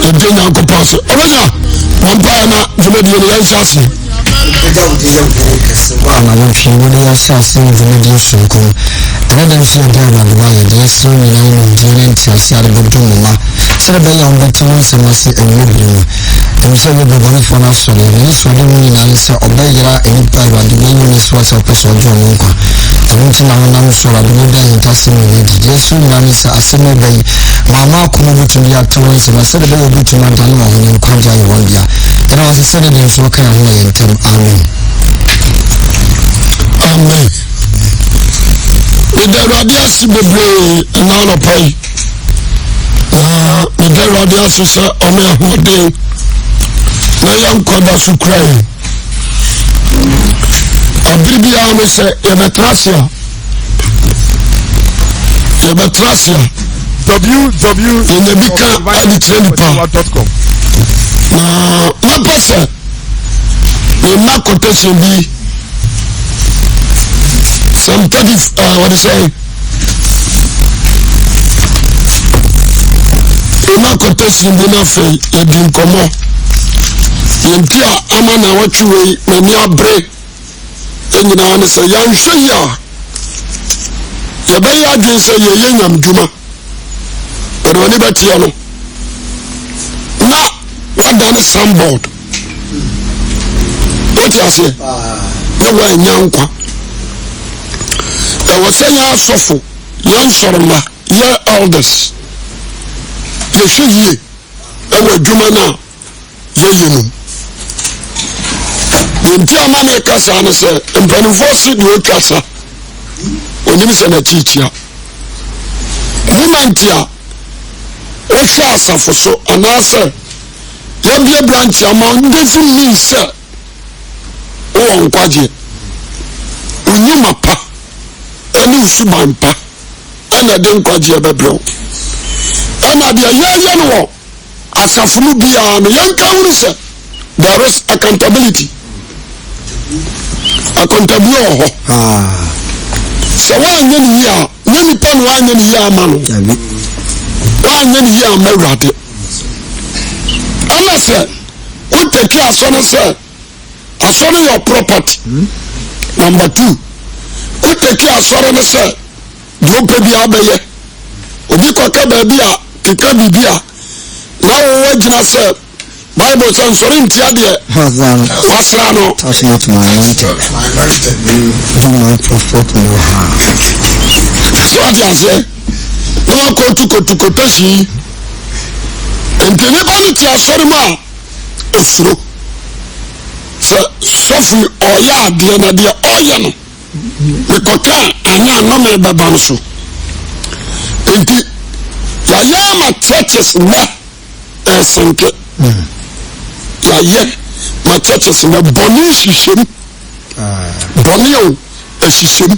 yɛde nyankopɔn ase ɔbɛnya ɔmpaeɛ na dwumadie no yɛnhyɛ ase ama wɔntwe wɔde yɛhyɛ ase ne dwumadie sonko ɛna da nso yɛde awadewa yɛde yɛsrɛ nyinaa no ntie ne nte ase ade bɛdo mu ma sɛde bɛyɛ a wobɛte wo nsɛm ase awura biri mu ɛm sɛ yɛbɛbɔnefoɔ no asɔre yɛne sɔde mu nyinaa ne sɛ ɔbɛyera nnipa awurade bɛyi ne so a sɛ wopɛ sɛ ɔgye ɔno nkwa ɛno nti na wonam so awurade woda ahintasɛm nyina di yesu nyinaa ne sɛ asɛm ɛbɛyi maama akoma bɛtumi ate wo nsɛm sɛde bɛyɛ wobɛtumi adane wɔ ho ne nkwagye ayɛ wɔn dea ɛna wɔ sɛ sɛde de nso wɔka yɛ ho na yɛ ntam amen amen mede awurade ase bebree ɛna anɔpa yi mede awurade ase sɛ ɔme ahoɔden na yɛnkɔda so kura yi abere biara ne sɛ yɛbɛtena ase a yɛnya bi ka ade kyerɛ nipa na mɛpɛ sɛ yɛnna quotation bi Psalm 30, what is it? Ina quotation bi na fe yedi nkomo. Yenti a ama na watwe na ni abre. Enyina ne se yanhwe ya. Ye be ya dwen se ye yenyam dwuma. Ode woni betia no. Na wada ne sandboard. What you say? Na wa nyankwa. ɛwɔ sɛ yɛ asɔfo yɛn sɔrɔla yɛ elders yɛhwɛ yie ɛwɔ adwuma no a yɛyɛ no yɛnti ama ne ɛka saa no sɛ mpanimfoɔ se deɛ ɔtwa sa ɔnim sɛ n'akyiikyia moment a wohwɛ asafo so anaasɛ yɛbia branch ama doesn't mean sɛ wowɔ nkwagyeɛ onyima pa ɛne suban pa ɛna de nkwagyeɛ bɛbrɛw ɛna deɛ yɛyɛ no wɔ asafo no biara no yɛnka hunu sɛ there is accountability wɔ hɔ sɛ woanyɛ ne yie a nyɛ nipa no woanyɛ ne yie ama no woanyɛ ne yie ama awurade ɛna sɛ wotaki asɔre sɛ asɔre yɛ property number 2 wotaki asɔre no sɛ deɛ wopɛ biara bɛyɛ obi kɔka baabi a keka biribi a na wowɔ gyina sɛ bible sɛ nsɔre ntia deɛ wasra no so ate aseɛ na wakɔtukotukotahyi nti nipa no te asɔre mu a ɛsuro sɛ sɔfo ɔyɛ adeɛ na deɛ ɔyɛ no mekɔka anyɛ anɔma ɛbɛba no so nti yɛayɛ ama churches nnɛ ɛsenke yɛayɛ ma churches nnɛ bɔne hyehyɛm bɔne o ahyehyɛm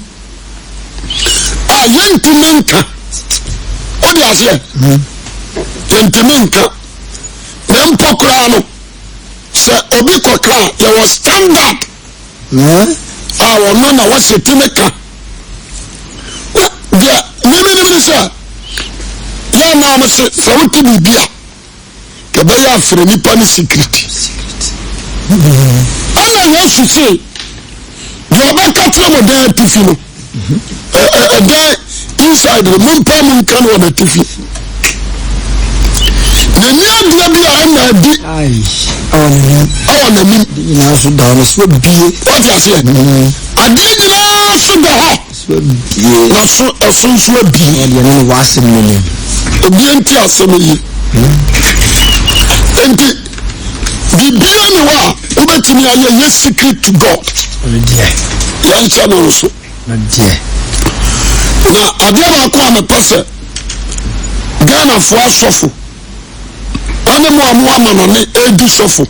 a yɛntumi nka wode aseɛ yɛntumi nka na mpo koraa no sɛ obi kɔka a yɛwɔ standard a wɔno na wɔhyɛtumi ka deɛ memenim ne sɛ yɛna mo se sɛ wote biribi a kɛbɛyɛ afrɛ nipa no secret ɛna yesu se deɛ ɔbɛka kyerɛ mo dan atifi no ɛdan inside no mompa mu nka no wɔ n'atifi n'ani adeɛ bi a ɛna adi ɛwɔ n'anim nyinaa so da no so bie wɔte aseɛ adeɛ nyinaa so da hɔ na so ɛso nso abie ɛdeɛ no wɔ asɛm no nim ebie nti asɛm yi enti bibia ne hɔ a wobɛtumi ayɛ yɛ secret to God yɛnhyɛ no nso na adeɛ baako a mepɛ sɛ Ghanafoɔ asɔfo ɛne mo a mo ama no ne ɛdi sɔfo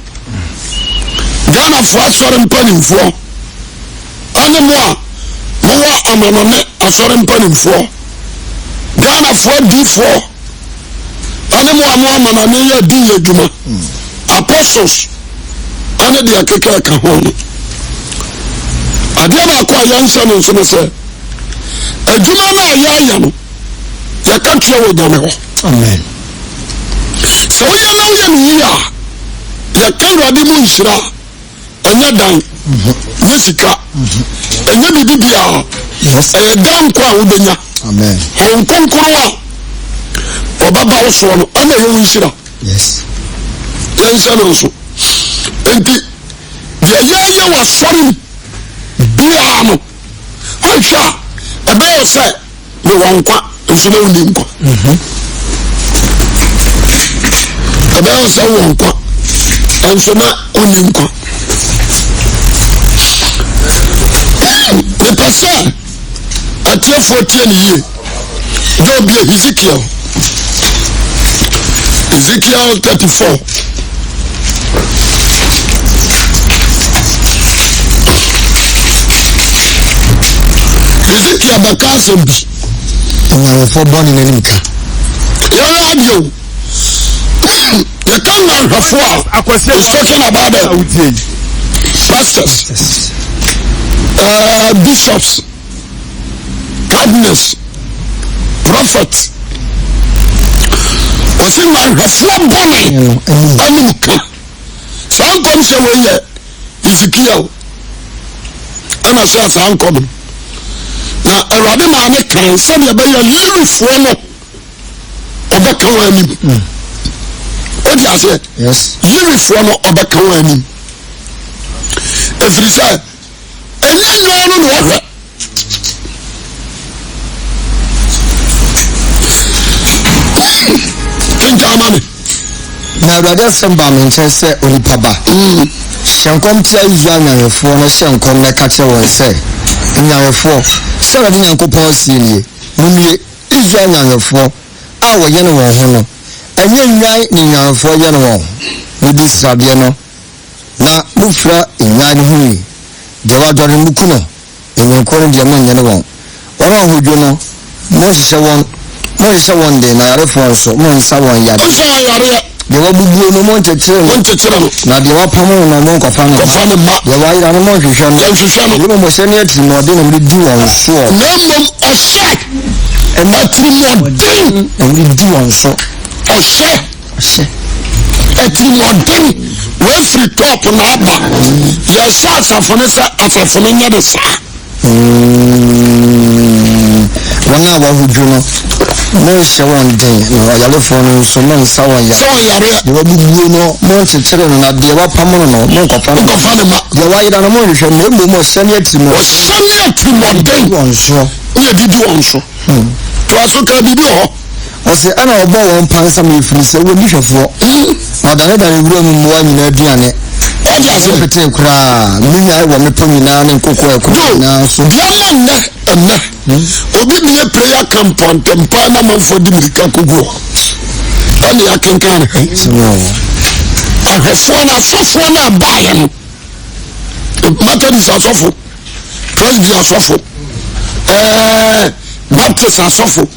Ghanafoɔ asɔre mpanimfoɔ ɛne mo a mowɔ amanɔne asɔre mpanimfoɔ Ghanafoɔ difoɔ ɛne mo a mo amanɔne yɛ di yɛ adwuma apostles ɛne deɛ keka ɛka ho no adeɛ baako a yɛnhyɛ no nso no sɛ adwuma no a yɛayɛ no yɛka kyerɛ wɔ Nyame hɔ So we allow you here. You can't ready Munshira. And you're dying. Jessica. And you did the Yes. damn crowd. Amen. Hong Kong Kura. Obaba also, and you Munshira. Yes. Jensen also. And the Yaya was sorry. Biano. I shall. A bear said, no one quack, and so no name. A bear said one quack, and so not only quack. The person at your 14 years, don't be Ezekiel. Ezekiel 34. Ezekiel Bakasembi. And for born in Enika. Your radio. The Kangan Rafua is talking about the pastors, bishops, cardinals, prophets. Was in my Rafua Bonnie. Anuka. Some come say, well, Ezekiel. And I say, I'm coming. Na Erade maame kan sabi abeya lirifuo no obeka wani odi ase yes lirifuo no obeka wani efiri say enya nyo no ohwe kinka mame na Erade asɛmba me nkyɛ sɛ onipa ba hyankom tia Israel nyanyefoɔ no hyankom na ka kyerɛ wɔn sɛ nyanyefoɔ sɛ Erade Nyankopɔn sie nie munie Israel nyanyefoɔ a wɔyɛ no wɔn ho no ɛnyɛ nwan ne nyanyefoɔ yɛ no wɔn ne di sradeɛ no na mufira nwan no ho yi deɛ wadɔre mu ku no enyanko no deɛ monyɛ no wɔn wɔn a hodwo no monhyehyɛ wɔn de na yarefoɔ nso monsa wɔn yade nso ayare deɛ wabubuo no monkyɛkyerɛ no na deɛ wapam no monkɔfa no deɛ wayera no monhwehwɛ no ɛma mɔhyɛ ne atirimɔden na mede di wɔn soɔ na mmom ɔhyɛ atirimɔden na mede di wɔn so ɔhyɛ atirimɔden wafiri top na aba yɛhyɛ asafo no sɛ asafo no nyɛ de saa wɔn a wahodwo no monhyɛ wɔn den na ɔyarefoɔ no nso monsa wɔn yare deɛ wabubuo no monkyekyere no na deɛ wapam no monkɔfa no deɛ wayera no monhwehwɛ na mmom ɔhyɛ ne atirimɔden wɔn soɔ ne yɛdidi wɔn so toa so ka bibi hɔ ɔsɛ ɛna ɔbɔ wɔn pansa ma ɛfiri sɛ wɔni hwɛfoɔ ɔdanedane wura mu mmoa nyinaa aduane ɔde ase petee koraa menya wɔ mepɔ nyinaa ne nkokɔ ɛkɔ nyinaa so deɛ ma ɛnɛ obi bie prayer camp ntɛmpa na manfoɔ de mirika koguɔ ɛne yɛkenkan no ahwɛfoɔ no asɔfoɔ no abaeɛ no Methodist asɔfo Presby asɔfo Baptist asɔfo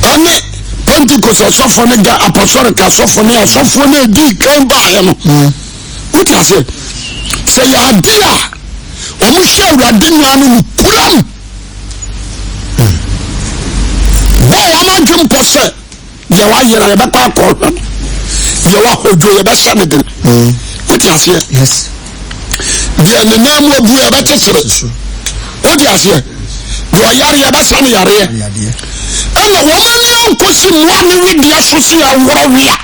ɛne Pentecost asɔfo no ga apostolic asɔfo no asɔfo no edi kan baeɛ no wote ase sɛ yɛade a ɔmo hyɛ Awurade nwa no kuram bɔ wɔn adwe mpɔ sɛ deɛ wayera yɛbɛkɔ akɔhwɛ no deɛ wahodwo yɛbɛhyɛ ne den wote aseɛ deɛ ne nan mu abu yɛbɛkyekyere wote aseɛ deɛ ɔyare yɛbɛsa ne yareɛ ɛna wɔn ani ankɔsi mmoa ne wedeɛ so se yɛworɔ wea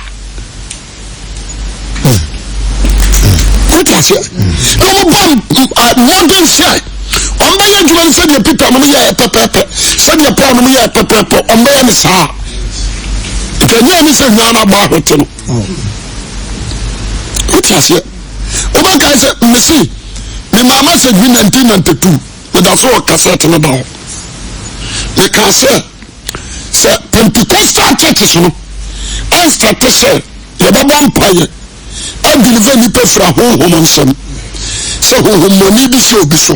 wote aseɛ na wɔbɔ mmɔden sɛ ɔmbɛyɛ adwuma no sɛdeɛ Peter no yɛ pɛpɛpɛ sɛdeɛ Paul no yɛ pɛpɛpɛ ɔmbɛyɛ ne saa ɛnyɛ ne sɛ nwa no abɔ ahwete no wote aseɛ wobɛkae sɛ mesi me maama sɛ gwi 1992 meda so wɔ kasɛte no da hɔ mekaa sɛ Pentecostal churches no ɛstate sɛ yɛbɛbɔ mpayɛ adeliver nnipa firi honhom nsɛm sɛ honhommɔne bi sɛ obi so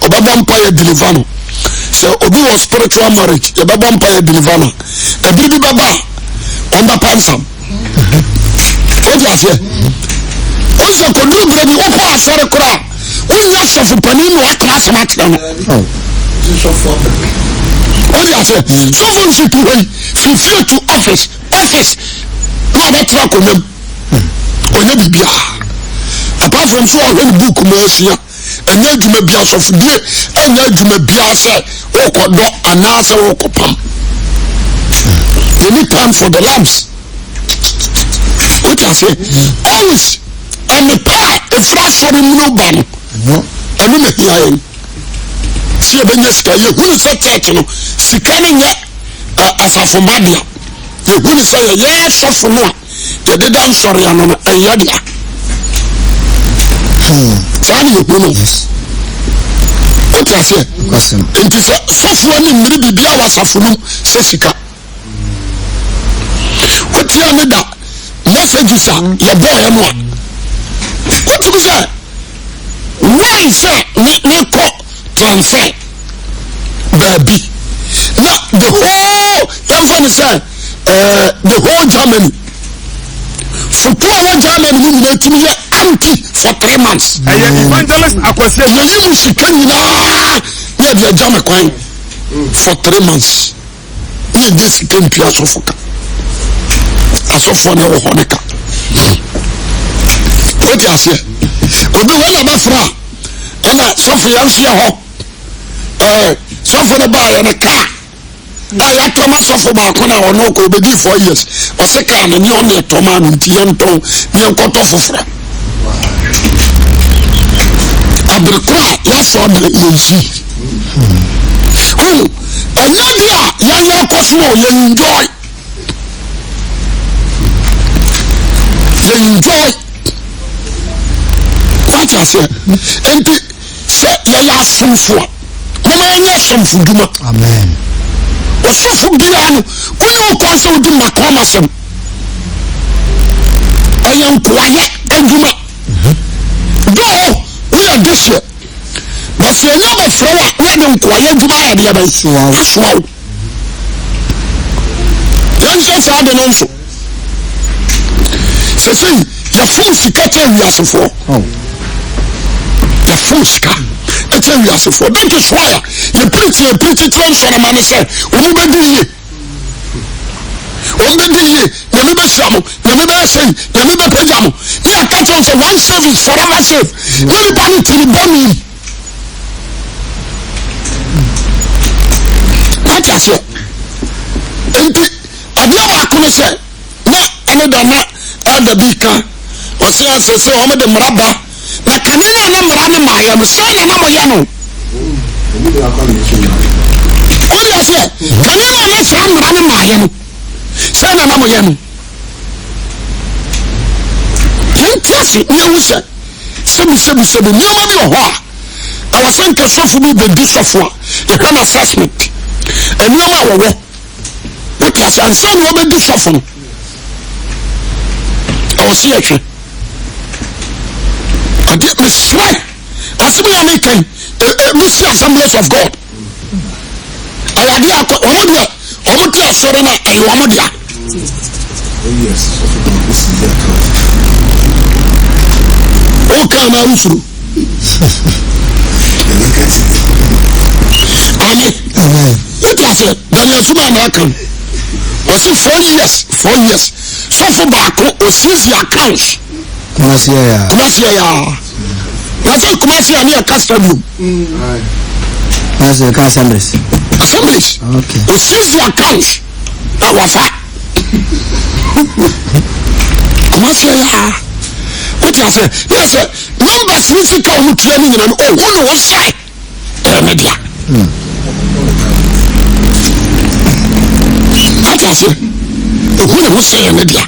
ɔbɛbɔ mpayɛ deliver no sɛ obi wɔ spiritual marriage yɛbɛbɔ mpayɛ deliver no ɛbiri bi bɛba a ɔmbɛpa nsam wode aseɛ wosɛ kɔduru berɛ bi wokɔ asɔre koraa wonya sɔfo pani na wakra asɛm akyerɛ no wode aseɛ sɔfo nsiki hɔ yi fifie to office na ba tra konam onya bibia apart from so when book mo asia enya adwuma bia sofodie enya adwuma bia se okodo anase okopam you need time for the lambs what I say always and the power if that's for the no ban enu me hia si ebenya sika ye hunu se church no sika ne nye asafo madia ye hunu se ye sofo no a ye de dan sori ano no eya dia sani ye hunu what I say enti se sofo ni mmiri bibia wasafo no se sika what ya ne da messages a ye boy no a what you say why say ne ko transfer baby now the whole everyone say the whole Germany for 2 hours Germany you need to be empty for 3 months evangelist akwase you musikani na ne dia Germany kwan for 3 months ne this can be asofoka asofo na wo honika what you say obi wala ba fra ena sofo yanhia ho sofo ne ba ya ne ka ya toma sofo ba ko na ono ko be di 4 years o se ka ne ni on toma no nti yonton ni enkoto fofora abirkra ya so de yeji anya dia ya koso ya enjoy what I say enti se ya somfo mama anya somfo duma amen osofo bia no kunu ko se odi makoma sem ayan kwaye aduma do we are this year but se anya ba frawa we ne kwaye aduma ya de ba suwa yan so sa de no so se se ya fu sika te wiasefo the Fuska, it's a real for that is why you preach transform and say, you never Samu, you never say, you never pajama. You catch on one service forever safe. Everybody to the body. What I say? And I've never could say, no, another not the big car. Or say, I say, the Maraba. Na kanina na mrani maya no sana na moya no odi ase kanina na sa mrani maya no sana na moya no yentasi ne wusa sebu ne ma bi ho a awasan ka sofu bi be sofo a e na assessment enu ma wo odi ase ansa no be di sofo no awasi atwe and yet me swear as we are making this Assemblies of God ayadia omodia sore na ayo omodia yes o kan na usuru amen what you say Daniel Suma na kan was it 4 years so for back o seize your accounts Kumasi ya Nasa Kumasi ya niya custodian Nasa ya assemblies okay o seize your accounts wafa Kumasi ya what you say yes numbers physical umutia ni nyina no hunu wo sai media what you say hunu wo sai media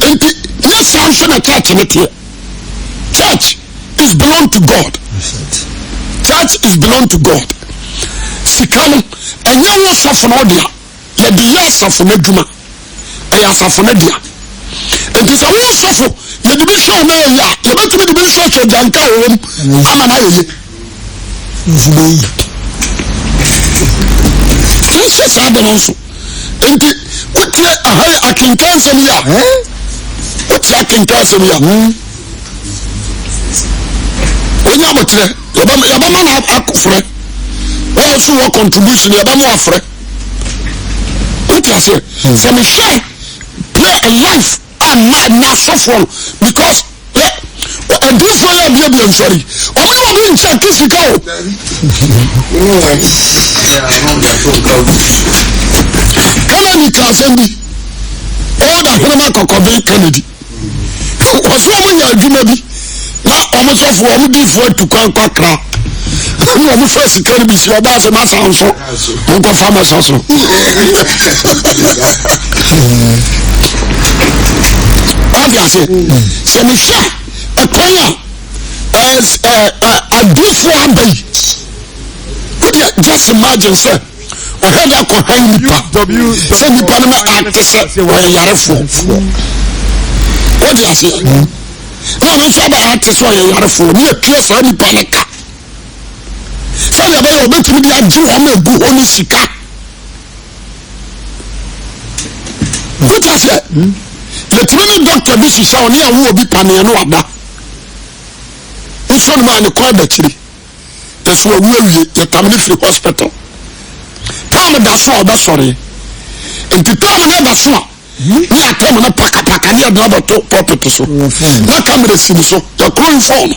and yes, I'm sure the church in it here. Church is belong to God. Church is belong to God. Sikano, and you will suffer no dia. You be yes of no duma. I ask for no dia. And this I will suffer. You be sure no ya. You bet me be sure to janka home. I'm an eye. This is sad also. And I can cancel me up. What's I can cancel me up? When you are a man, also what contribution you don't offer. What I say? So me share play a life and not suffer because a different way I'm sorry. I'm not check this go. Kennedy all the Panama Cocobe Kennedy was woman your Jumabi. Now almost of one different to conquer crap. No, first can be your boss and my son, so Uncle Farmer's also. Obviously, so Michelle, a corner as a different baby. Just imagine, sir. Or head up behind the send the Panama artist where you are for. What do you say? No, I'm sure about artists where you are for. Me a case for any panic. Say you better obey to me. I do want me go on sika. What I say? The trainer doctor this is how near who will be panning no ada. This one man the call battery. That's what we the family free hospital. Tell me that's all that's sorry. And to tell me that's all. Me I tell me na paka near the other top pocket so. Na camera see so. The crime phone.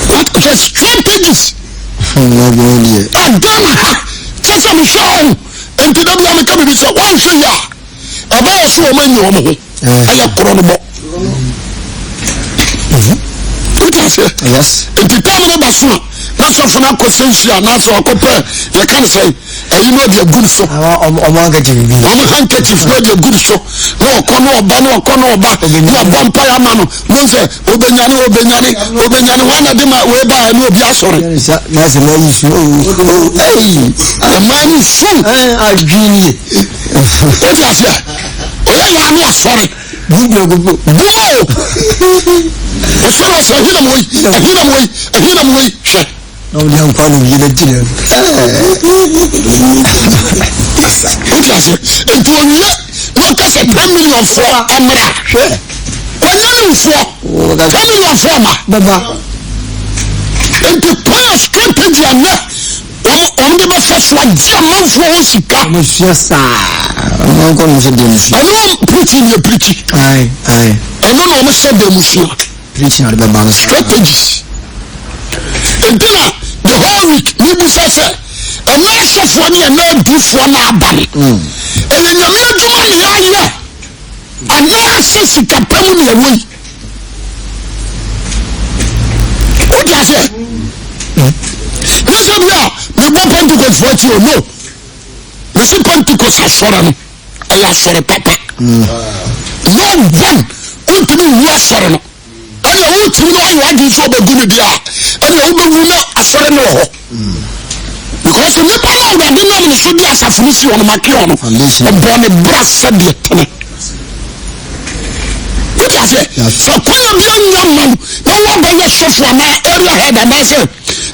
What the strategies? And then, just a show. And to them, I'm coming to say, one show ya. About so many of them. I have chronobo. What I say? Yes. And to tell me about so. That's what I'm saying. That's what I'm saying. You can't say. You know they're good so. I'm handkerchief. No, they're good so. No, no, vampire man. No, say, Obenyani, one of them are way by no be sorry. That's a man is slow. Hey, the man is slow. I agree. What is that? I'm not sorry. Whoa! So hit him away. No, I'm calling you the dinner. And to what does a 10 million for Amra? What are for? 10 million for Baba. And to play a strategy and on the first one, German for Sika. Yes, sir. I'm going to do this. I know preaching, you're preaching. Aye. I know almost said the Mushia. Preaching at the Baba strategies. And then the whole week, maybe say, a mass of one year, no different abani. And then you made the money here. And now says you can pay me away. What does it? Listen now, we go Pentecost for you, no. We see Pentecost as foreign. I have for a papa. No one, what to me, we are foreign. And you want to know why you for the good idea. And you will a foreign law. Because the people know that they know should be as a finish on my kion. And born a brass said the tenant. What I say? So, tell me, young man, no one by your social area head, and I say,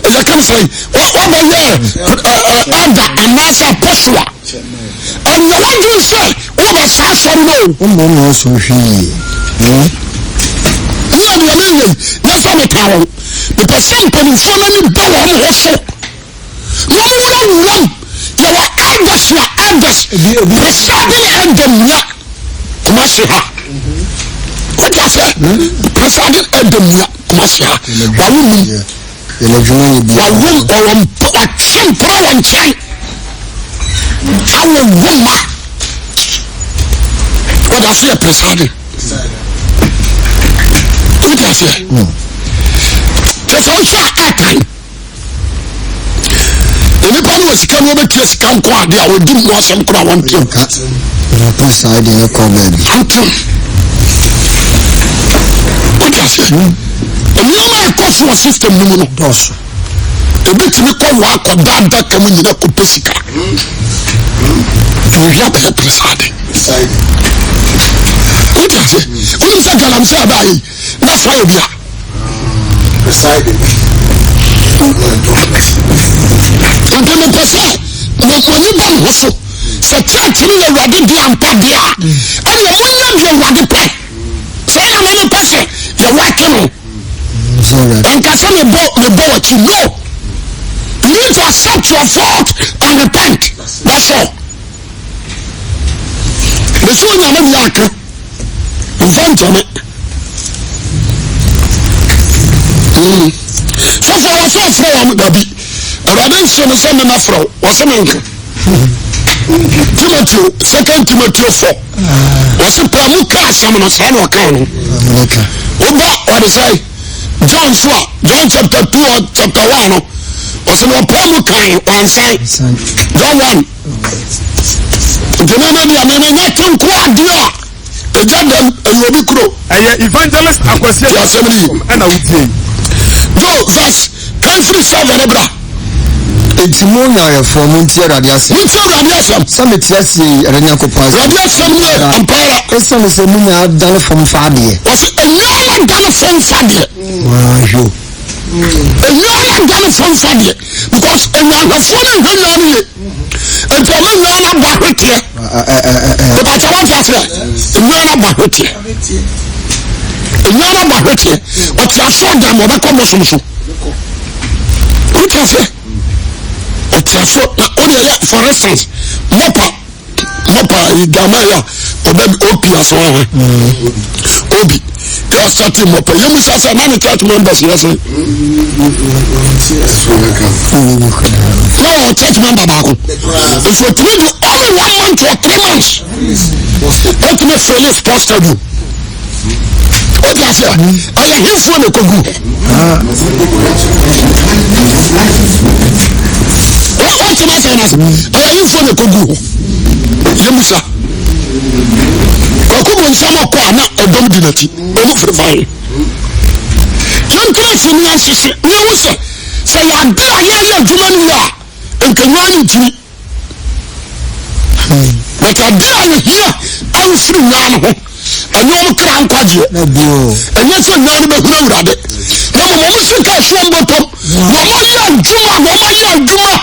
you can say, what by your other and master Poshua. And the one you say, what was Sasha no? Also, that's what we tell the percent of the phone and the power also. No, you are elders, presiding and the Mia. Kumasiha. What I say? Presiding and the Mia. Kumasiha. What I say, presiding. What I say? That's also a time. Anybody was coming over to us, come quite there, we didn't know some crowd one thing. Side in a comment. What I say? A new coffee system, no boss. A bit to call work or that coming in a copesica. We have a presiding. What I say? Who is that? I'm saying, that's why we are presiding. And then the person, when you don't hustle, say, church, you are ready to Ampadia. And you are ready to pay. Say, I'm a person, you're working. And Casa me what you know. You need to accept your fault and repent. That's all. The soon you may yak. Invent on it. So for us all from Gabi. I didn't say the afro or something. Timothy, 2 Timothy 4. Was a Pamuka, some of us are can. What is I? John chapter 2 or chapter 1. Was a Pamuka one side. John 1. The name not can quite dear. The Jordan and Rodicro. Evangelist Aquasia and I would say. Go, verse 10:37. Enti mo na ya fo mo ntie radiase. Mo ntie radiase. Some tiase erenya kopa. Radiase ni ampara. Eso no se mu na dane fom faade. Was enyala dane fom faade. Wow. Enyala dane fom faade because enyala fo na hwanya ni ye. Enti o enyala ba hwete. But I want to say enyala ba hwete. Enyala ba hwete. O ti aso da mo be ko mo so. O ti aso so for instance mopa igamaya obi as well obi you starting mopa you must say many church members yes no church member baako if you tell you only 1 month or 3 months let me fairly posted you what you say I am here for the kogu what can I say now? I am for the Kogu. Yemusa. Kogu in some of Kwana or Domidinati. Fine. Some place in the answer. Yemusa. Say, I'm there, Jumania. And can run into me. But I'm there here. I'm free now. And no crown quadri. And yet, I'm not about no rabbit. No, Mamma cash one bottom. Mamma, Juma.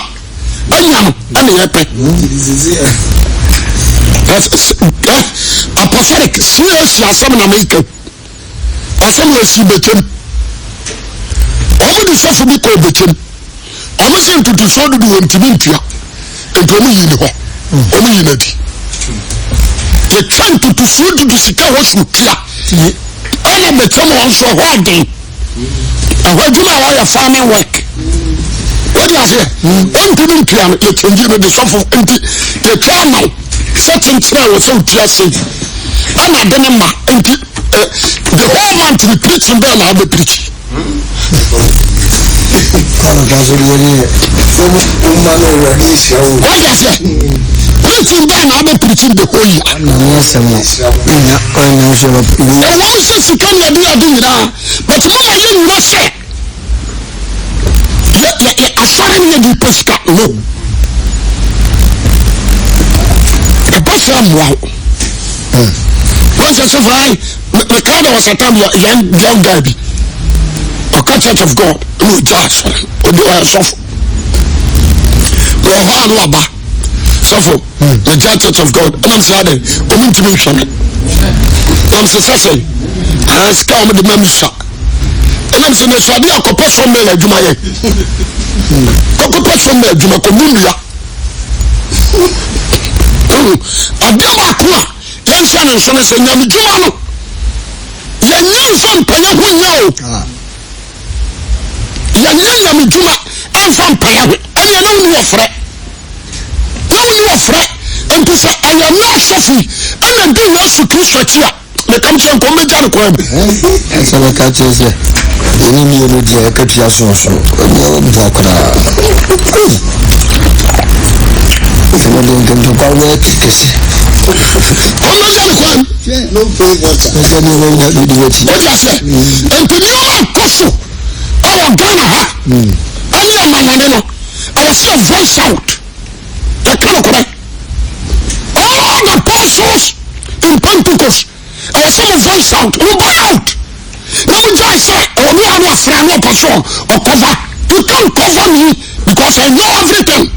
Apostolic seriously assemble America. Assemble si betem. Omo di so bi ko betem. Omo se ntutu so do ntimi ntua. Ntomo yi ni ho. Omo yi na di. Ye twan tutu so do sika ho so tua. Ana betem won so ho den. Ahwaduma wa ya farming work. What you say? Ntimi ntua no change no the so for nti the twa now. Certain children was so dressing. I'm not the number. The whole month we preaching there now we preach. What you say? Preaching there now we preaching the whole year. The one says you can't do it now, but Mama you not say. I started here to push that low. Wow. Once I survive, the kind was a time young Gabby. A Church of God, no judge, or do I suffer? Well, Waba, suffer, the Church of God, and I'm sad, I'm to me, I'm successful, and I scam the membership. And I'm saying, so I be a couple from me like Jumaya. A couple from me, Jumacomunia. Adama kwa yensia no so se nyame djuma no yenye fam paya ho nyawo yenye nyame djuma enfam paya ho ene na woni ofre enti se aya no sofi ene de na su Kristo chia le kam chen ko meja no kwa be so le ka chese yeni mi no je ka tia so no bo akra so le ngem to kwa we kese no pay water. What you say? And to you koso our Ghana ha. Any amana I was your voice out. The kind of correct. All the apostles in Pentecost. I was your voice out. We go out. Now we just say, oh no, I was no apostle or cover. You can't cover me because I know everything.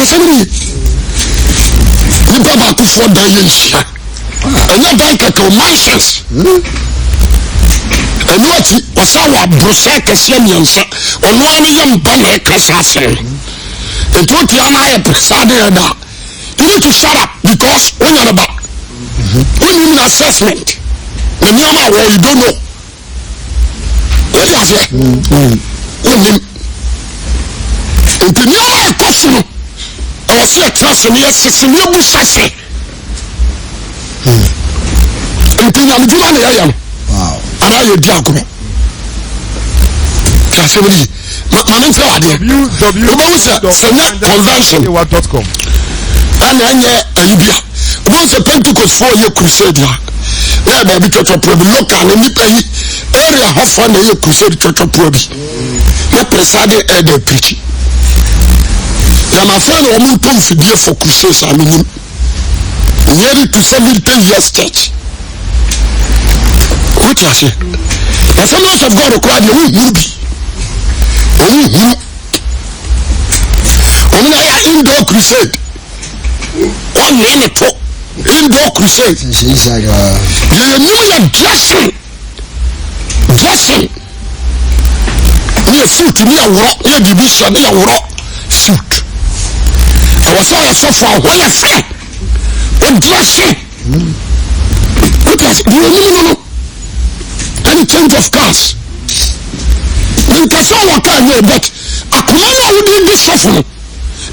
Somebody, you go back to 4 days. And you're back at your mansions. ɛno akyi ɔsa wɔ aborosa kɛseɛ mmiɛnsa ɔno ano yɛ mpa na ɛkasa asɛm nti wotia no ayɛ presade ɛda you need to shut up because wonya no ba wonim no assessment na nneɛma a wɔ you don't know wode aseɛ wonim nti nneɛma a ɛkɔ so no ɛwɔ sɛ yɛtena se ne yɛsese ne yɛbu sa se nti nyamedwuma ne yɛyɛ no anaa yɛdi agorɔ kasɛ bi yi mane nkyerɛ wadeɛ wobɛhu sɛ nyɛ convention ɛne ɛnyɛ ayibia wobɛhu sɛ pentecostfoɔ yɛ crusade a na baabi twɔtwɔpoa bi local ne nipa yi area hɔfoɔ na ɛyɛ crusade twɔtwɔpoa bi na presade ɛda preachi yɛmafrɛ no ɔmo ntɔ mfidie for crusade saa menim nearly to 70 years church wote ase assemblies of God okura deɛ wohuru bi ɔmohuru ɔmo na yɛ indoor crusade ɔnea ne to indoor crusade yɛyɛ new yɛ dressing ne yɛ suit ne yɛ worɔ ne yɛ biribi hyɛ ne yɛ worɔ suit ɛwɔ sɛ ɔyɛ sɔfo a hɔ yɛ fɛ ɔdressing wote ase deɛ ɔnim no any change of cars nkasa wɔ kaa yɛ but akoma no a wode di sɔfo no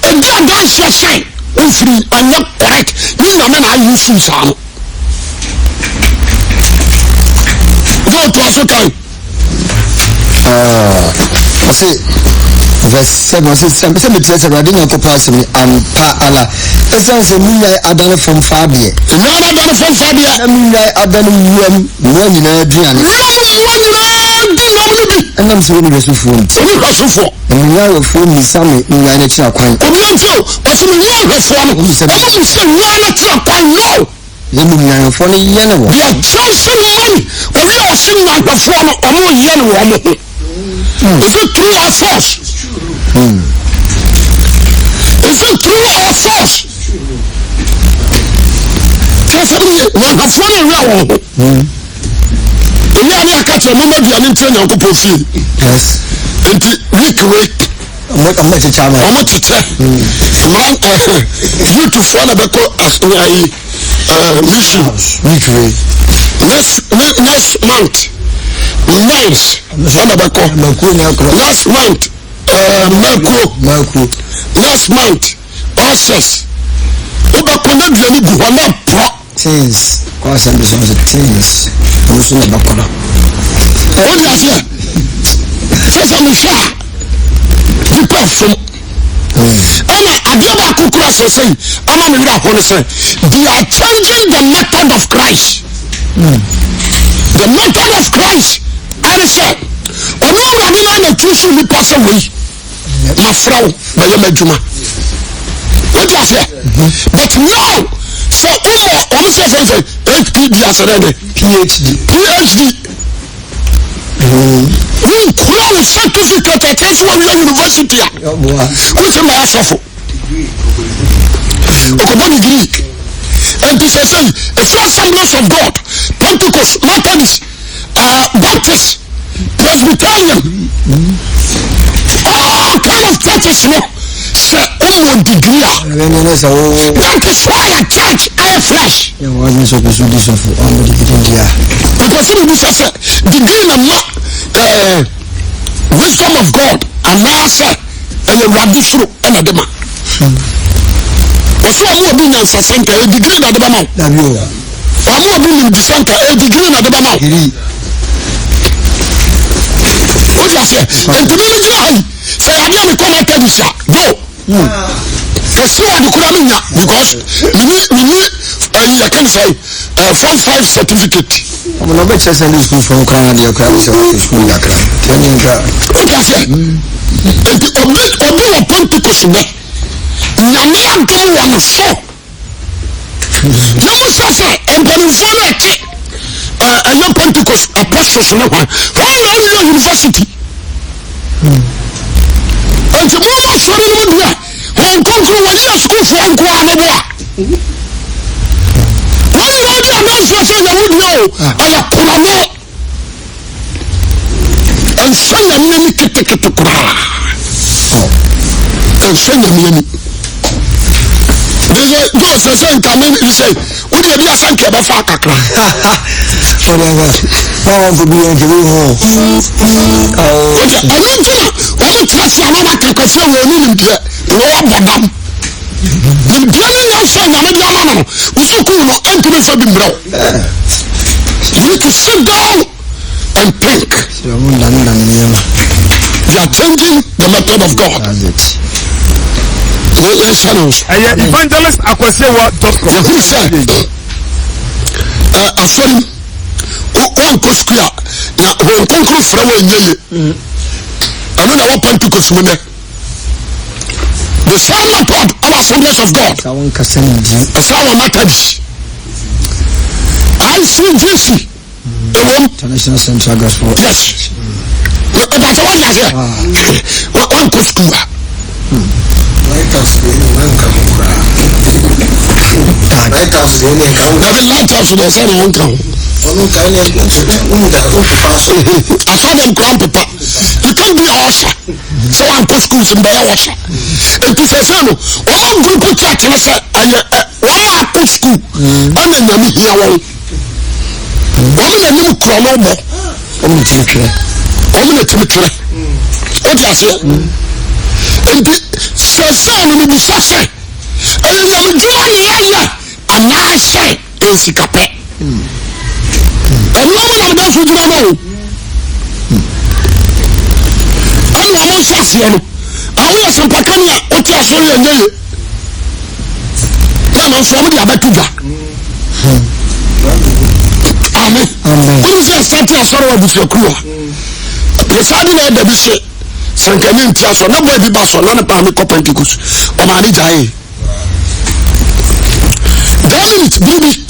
ɛdi adanseɛ hyɛn wofiri anyɛ correct ne nyame na ayɛ firi saa no sɛ ɔtoa so kan ɔse verse 7 ɔse sɛ mekyerɛ sɛ awurade nyankopɔn asɛm ne ampa ala ɛsiane sɛ menyae adane fam faa deɛ nyame adane fam faa deɛ na menyae adane wuam mmoa nyinaa aduane ɛnam sɛ wone hwɛsofoɔ nti menyae wɔfoɔ mmisa me nnwan no kyerɛ kwan obiantio ɔsɛ menyae hwɛfoɔ no ɔmo sɛ nnwan no kyerɛ kwan no yɛmu nnwanhwɛfoɔ no yɛ ne wɔ they are chosen money obi a ɔse nnwanhwɛfoɔ no ɔmo yɛ ne wɔ mo ho is it true or false is it true or false kɛsɛ ne yɛ nnwanhwɛfoɔ no ɛwɛ wɔn ho ɛne ane aka kyerɛ mama aduane nkyerɛ nyankopɔn fie nti week ɔmo kyekyɛ ama ɔmo kyekyɛ youthfoɔ na bɛkɔ mission next month nice ɛna bɛkɔ last month makuo last month process wobɛkɔ na aduane gu hɔ na porɔ things kɔ asɛmbi so ɔsɛ things ɔmo so na bɛkɔ no wode aseɛ sɛ sɛ mehwɛ a nipa fom ɛna adeɛ baako kora sɛ sɛi ama me werɛ ho no sɛ they are changing the method of Christ the method of Christ ɛne sɛ ɔno awurade no ana tuusu nipa sɛ wei mafra wo bɛyɛ m'adwuma wote aseɛ but now sɛ wowɔ ɔmo sɛ fɛn sɛ HPD asɛdɛ dɛ PhD wonkura wo certificate ɛkyɛ sɛ woawia university a wosɛ ma yɛasɔfo ɔkɔbɔ degree ɛnti sɛ sɛi ɛfiri Assemblies of God Pentecost Methodist Baptist Presbyterian all kind of churches no sɛ wowɔ degree a that is why a church ayɛ flesh because we bisa sɛ degree na ma wisdom of God anaasɛ ɛyɛ awurade soro ɛna de ma ɔsɛ ɔmo obi nyansasɛ nka ɛ degree na de ba ma wo ɔmo obi nimdisɛ nka ɛ degree na de ba ma wo wodi aseɛ nti me megyina ha yi sɛ yɛadeɛ me kɔma tadis a go wɔse wɔde kora menya because mene yɛka ne sɛ form 5 certificate ɔmo na ɔbɛkyerɛ sɛ ne school fam kora na deɛ kora ne sɛ wɔte school kakra kɛne nkra wodi aseɛ nti obi wɔ Pentecost bɛ nyame adom wɔ no so na mo sɛ sɛ mpanimfoɔ no ɛte ɛyɛ Pentecost apostles no hwan na ɔyɛ university nti mo ma sɔre no mu deɛ wɔn konkro wɔne asukuufoɔ nko a no boa wɔn nyinaa de adanseɛ sɛ yɛwo deɛ o ɛyɛ korɔno ɛnhwɛ nyame ani ketekete koraa ɛnhwɛ nyame ani Joe sɛ nkame sɛ wode adi asanka bɛfa kakra whatever power for being a hero ɔno gyina ɔmo tena se ama matakɔfrɛ wɔ ɔno nimdeɛ na wɔabɔ dam nimdeɛ no yɛ sɛ nyame de ama no no wosukuu no ɛntumi fa bi mmerɛ you need to sit down and think you are changing the method of God. That's it. Evangelist Akosiewa.com. Who said, Asori, one Koskia, now when Conquer Flower in Yay, I don't know what Pentecost women. The silent part of Assemblies of God, a sour matters. I see GC, International Central Gospel. Yes. That's what I say. One Koskia. Lighthouse they say they won't come. I saw them crying paper. You can't be usher. So I'm to school in the usher. It is a son. One group of church and I say, one to school. And then you hear one. One of them chrono. I'm going to make it. What I say? And sɛ no bi sɛ ɛyɛ nyame dwuma ne yɛyɛ anaasɛ ɛnsika pɛ ɛnoma na meda so gyina no ɛne ɔmo nhyɛ aseɛ no awoyɛ sɛmpaka ne a wote asɔre yɛ nyɛye na no nso ɔmo de abɛto dwa amen wone sɛ ɛsate asɔre wɔ abusuakuo a yɛsaa de na ɛda bi se sankani ntia so na boy bi ba so na ne pa me ko Pentecost o ma ni jae Dominic bibi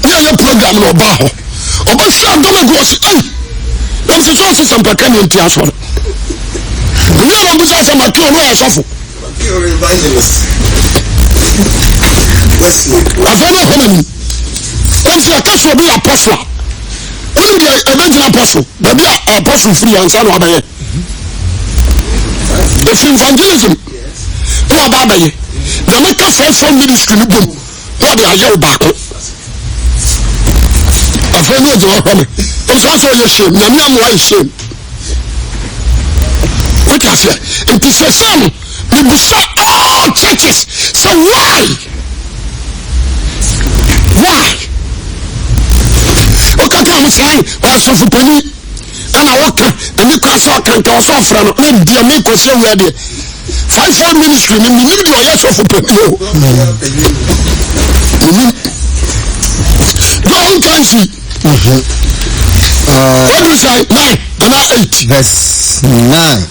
ya program no ba ho o ba sha do me go si na se so sampakani ntia so ni na bi sa ma ki o no ya sofo afana homani on se akaso bi apostle on dia evangelist apostle ba bi apostle free ansa no abaye if evangelism to abaye the matter from ministry no bom what they are you back after no do home it's also your shame na me am why shame what I say it is a shame the busa all churches so why okay I'm saying so for pony and I walk and you can saw can also from and dear make us here where 5 ministry me need your yes for people don't can see what do you say 9 and 8 verse 9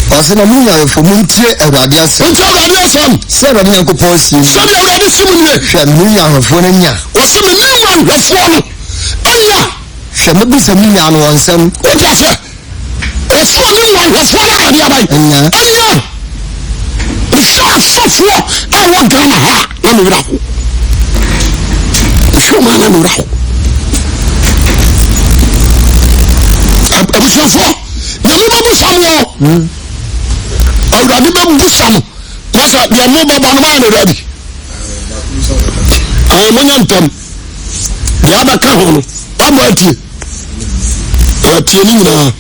Osena munya for muntie Awurade asem. Muntie Awurade asem. Se Awurade Nyankopɔn sie. Se Awurade sim nie. Hwɛ munya ahwefo no nya. Ose me nya ahwefo no. Anya. Hwɛ me bisa munya no nsɛm. Oja se. Ose me nya ahwefo no ade abai. Anya. Anya. Hwɛ asofo a wɔ Ghana ha na me wura ho. Hwɛ ma na me wura ho. Abusuafo. Nyame ba busawo. Awurade ba busam masa de mo baba no ma na ready mo nyantam de abaka ho no abo atie ni na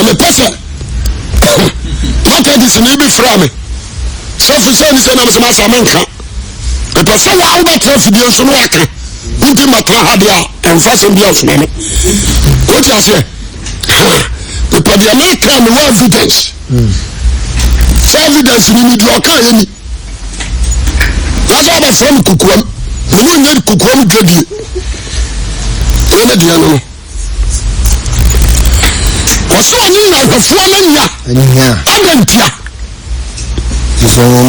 me pese mata dis ni bi fra me so fi se ni se na me se masa menka me pese wa wo betra fidie so no aka nti matra ha de a emfase bia osome no ko ti ase because the American no evidence. Evidence we need your car any. That's all the from Kukuam. We don't need Kukuam Gedi. When the no. Also you know the Flamania. Agentia. So no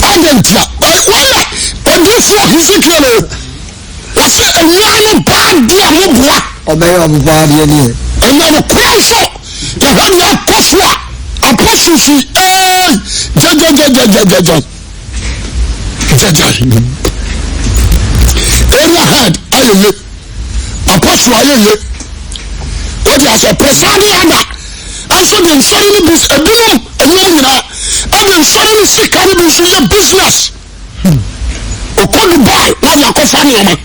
Agentia. Why? And this for Ezekiel. What's a man bad dear Mubwa? Obey bad dear. And now the crowd the one now Koswa apostle area head aye apostle aye what you say presadi ada anso de nsori ni bis edum enye nyina ene nsori ni sika ni bis ye business okọ Dubai what you call funny oma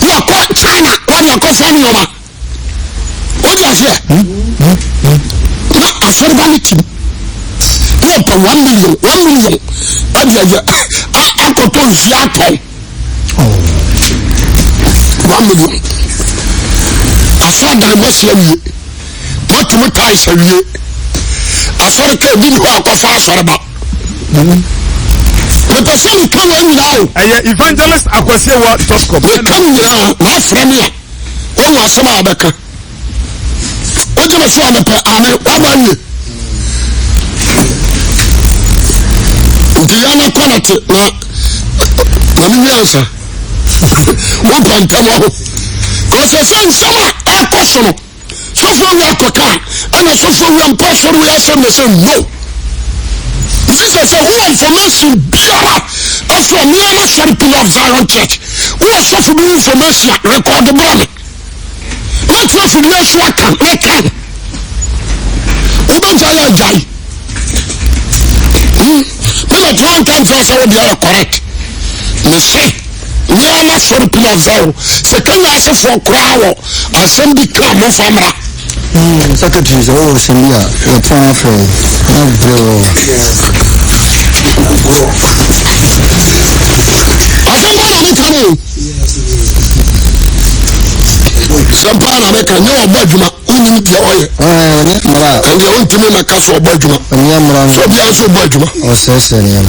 you call China what you call funny oma what you say na asori ba ni tim no per 1 million adia akoto nsiaton 1 million asọ dàgbàsí ẹwìẹ wọ́n tún mú táyì sẹ́wìẹ asọ́rọ̀ ká ebi ni hó akọ́fà asọ́rọ̀ bá pẹpẹ sẹ́ni ká wọ́n nyina o. ẹ̀yẹ evangelist akwasiwa.com. wọ́n ká nyina náà fúra mi a wọ́n wọ́n asọ́mọ́ abẹ́ka wọ́n jẹ́ bẹ́sẹ̀ ọ̀dọ̀pẹ̀ àmì wọ́n bá nyẹ. nti yẹn náà kọ́ nàti na mami wíyànsa wọ́n pẹ̀ ntẹ́mọ́ ho kọ́sẹ̀ sẹ́ nsẹ́m a ẹ̀kọ́ sọ̀rọ̀ sọ́fọ́ wíyà kọ́ka ẹ̀na sọ́fọ́ wíyà nkọ́ sọ̀rọ̀ wíyà sẹ́m na sẹ́ no sísè sẹ́ wọ́n information biara ẹ̀fọ́ mìíràn sọ̀rọ̀ pillar of Zion Church wọ́n sọ́fọ́ bí information rẹ́kọ́dù bọ́ọ̀lì wọ́n tún fi ní ẹ̀ṣọ́ àkàn ẹ̀kàn wọ́n bẹ̀ jẹ́ ayé ẹ̀já yìí mímọ̀ tí wọ́n kàn fẹ́ sẹ́wọ́ bí ayé correct ní sẹ́ nyama sọrọ pillar of Zion sẹ kẹnyà asefo kura wọ asẹm bi ká mọ famara. secretary sọ wọ́n sẹ́mi a yẹ fún afẹ́ náà bẹ̀rẹ̀ o. asẹ́mbà náà mi kàn mọ́ sẹ́mpà náà mi kàn ní ọ̀bọ̀ adwuma wọ́n ní diẹ ọ̀yẹ. ní mara. ẹ̀yẹ wọ́n ti mi mẹ́ ká sọ ọ̀bọ̀ adwuma. ẹ̀yẹ mara mi. sọ bí a sọ ọ̀bọ̀ adwuma. ọ̀sẹ̀sẹ̀ ni yẹn.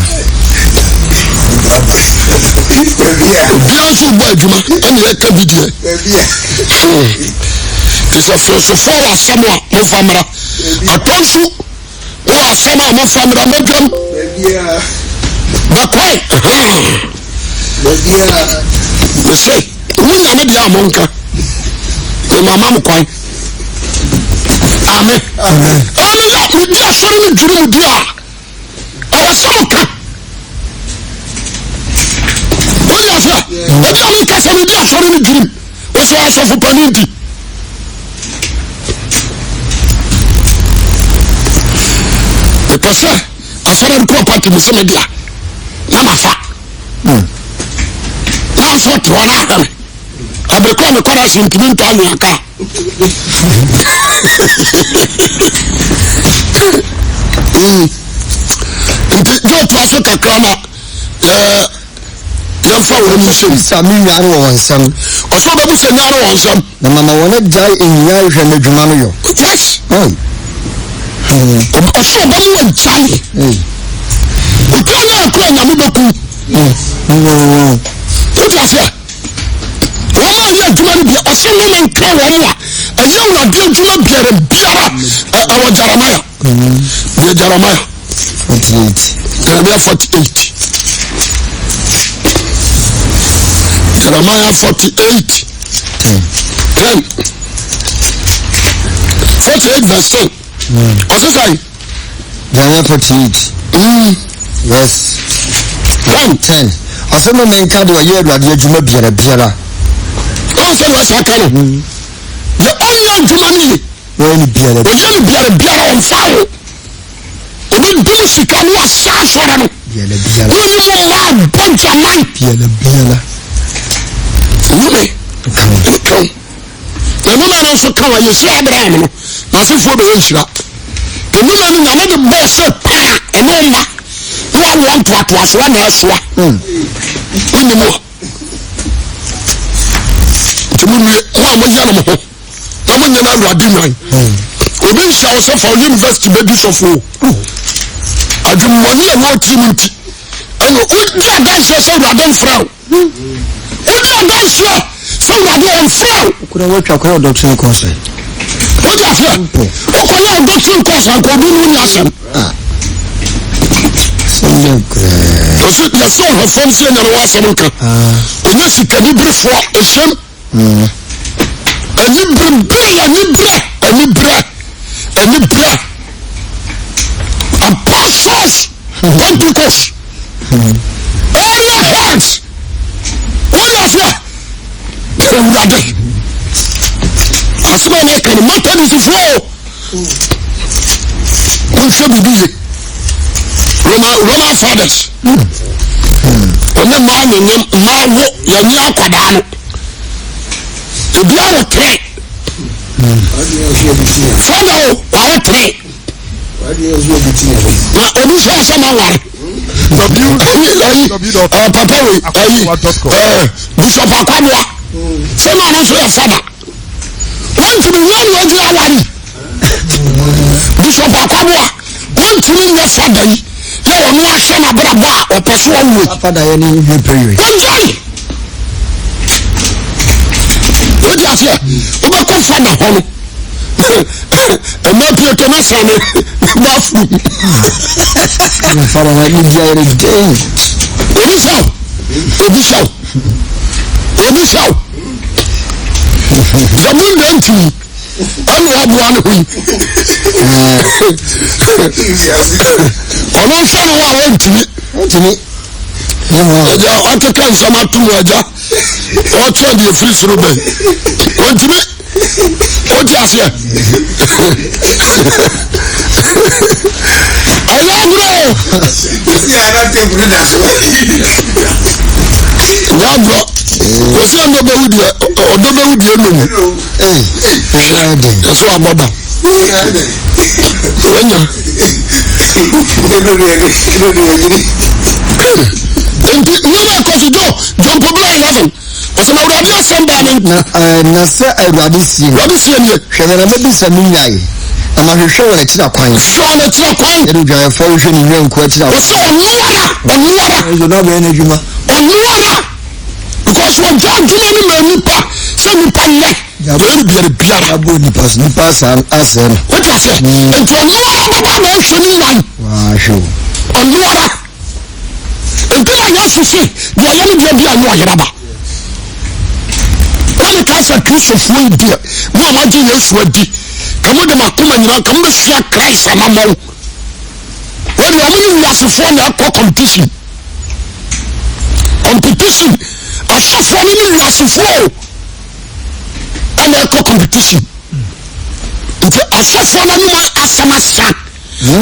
obiara nso bɔ adwuma ɛna yɛka bi deɛ te sɛ filosofoɔ wɔ asɛm a mofa mmara atɔ nso wɔ asɛm a mofa mmara mɔdwam bɛkɔe mese monya me deɛ a monka mama mo kwan ame ɛne yɛ medi asɔre no dwiri mu di a ɛwɔ sɛ mo ka ẹbí àmì kẹsàn ní di asọri ní jìnnì wọ́n sọ asọfo pani nti. ìpèsè asọri ní kúrò pàtì mi sí mi dìá náà ma fa náà fọ tiwọn náà hàn abirikọ mi kọ́ra sí ntumi ntọ́ àmì àká. nti yóò tó aso kakra na yẹnfa wọn mu sẹm. sami nyaare wɔ wɔn nsam. ɔsɔ bɛ busa nyaare wɔ nsam. na mama wɔn gya enyia hwɛ n'adwuma no yɔ. yes. ɔsɔ bɛ mu wɔ gyae. okura náà kura nyame bɛ ku. o ti ase wɔn a yɛ adwuma no bia ɔsɛ no na nka wɔn a ɛyɛ wɔn adi adwuma biara ɛwɔ Jeremiah. yɛ Jeremiah. 48. Jeremiah 48. Jeremiah 48. 10. 48 verse 10. What's it say? Jeremiah 48. Yes. 10. Ɔsɛ mo menka de ɔyɛ awurade adwuma biara. Ɔn sɛ wɔ saa ka no. Yɛ ɔnyɛ adwuma no ye. Wɔyɛ ne biara. Ɔyɛ ne biara ɔmfa wo. Obi dum sika no asa asɔre no. Biara. Wɔn ni mo ma bɔ gyaman. Biara. Nume. Kan. Na nume no nso kan wa Yesu Abraham no. Na asefoɔ bɛ nhyira. Te nume no nyame de bɔ sɛ paa ɛno ma. Na wɔn ntoatoasoa na ɛsoa. Wɔn mu. Temu nue wɔn a wɔyɛ no mo ho. Na mo nyɛ na awurade nwan. Obi nhyia wo sɛ fa university bɛdi sɔfo. Adwumɔni a wɔn ti mu nti. Ɛna wodi adanseɛ sɛ awurade mfrɛ wo. Wodi adanseɛ sɛ awurade ɔmfrɛ wo. Kura wɔtwa kɔ doctrine course. Wodi aseɛ. Wokɔyɛ doctrine course ankɔbi no wonya asɛm. Ɔsi yɛsɛ ɔhwɛ fam sɛ ɛnyɛ no wɔ asɛm nka. Ɔnyɛ sikani berefoɔ ɛhyɛm. Anibere apostles Pentecost area heads wọ́n yà fẹ́ ewurade asema na kan Methodist fo on should be busy Roman fathers on ma wo ya ni akwada no ebi awo tre father awo tre na obi so asema ware papa we Bishop Akwabua say na no so your father want to be one way awari Bishop Akwabua want to be your father yi e wonu ahwe na brabo a opeso wo father ye ni be pray o ti afia o ba ko father ho no ma pie to na sane ba fu father na ni dia ere dey obi shaw the movement anu aboa no hu ono fa no wa ntimi ya oteka nsama tumu aja o tro de free suru be ntimi o ti asia aya bro ya na te brother so ya bro ko se ndo be wudi eno mu so aboda wenya enti nyama kosujo John Paul 11 osema uradi asamba na se uradi sie ni hwele na bebi se nunyai ama hwehwe wala tira kwan edu dwa fa hwehwe ni nwenko tira o so onuara ezo na be na djuma onuara because when John Jumani me nipa se nipa le ya biara abo nipa san asem what you say enti onuara baba na hwe ni yan wa hwe onuara enti na yasu se de ayani bia no ayiraba wani kasa Kristo fuwe dia mo ma ji Yesu adi kamo de makoma nyina kamo be sia Christ amamo wani amuni wiasefo na akọ competition asafo ni wiasefo ana akọ competition nti asafo na mo asamasa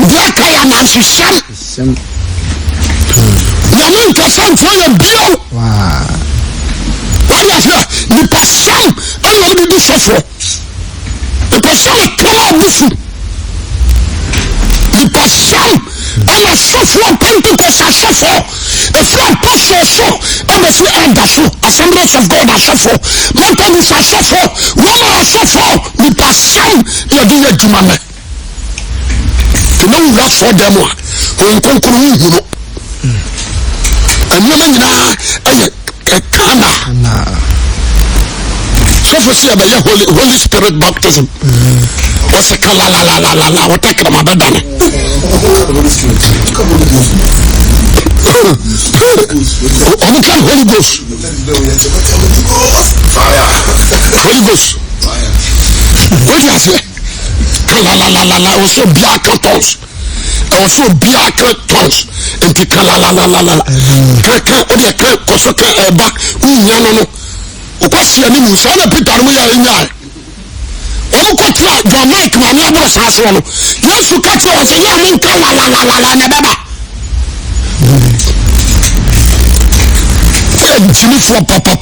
dia kaya na hwehwam ya nka sanfo ya bio wani afia ni pasam ana odi di sofo pasam tola bufu ni pasam ana sofo Pentecost sofo efu apostle so ana fu elder so Assemblies of God sofo Methodist sofo Roman sofo ni pasam ya di ya jumame tena wura so demo a konkuru ni huro anyama nyina aye kana so for see about Holy Spirit baptism what's a la what a krama badane Holy Ghost what you say la also biaka tons also biaka tons enti la kaka odi ka koso ka eba unya no okwasi ani mu so na Peter mu ya enya omu kwatra John Mike ma na bro saase no Yesu katra o se ya mu ka la na baba jini fo papa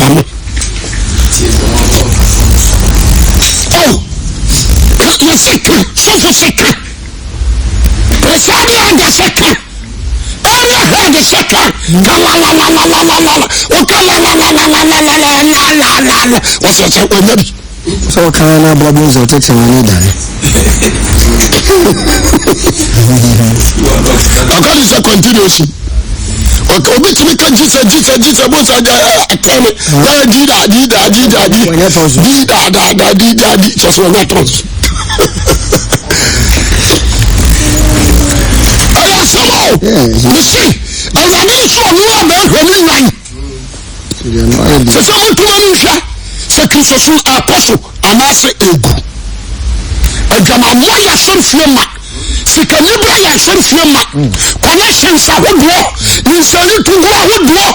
mo oh yes so second presadi anda second area head second la what's your say maybe so kana babu zo tete wani dare akali se continuation obi timi kan jisa bo sa akene di just one trans aya samo you see already so no about when so so to manisha se Kristo so apostle amase egu adwama mo ya sanfiema sika nibra ya sanfiema connections ahodo ni sari tungu ahodo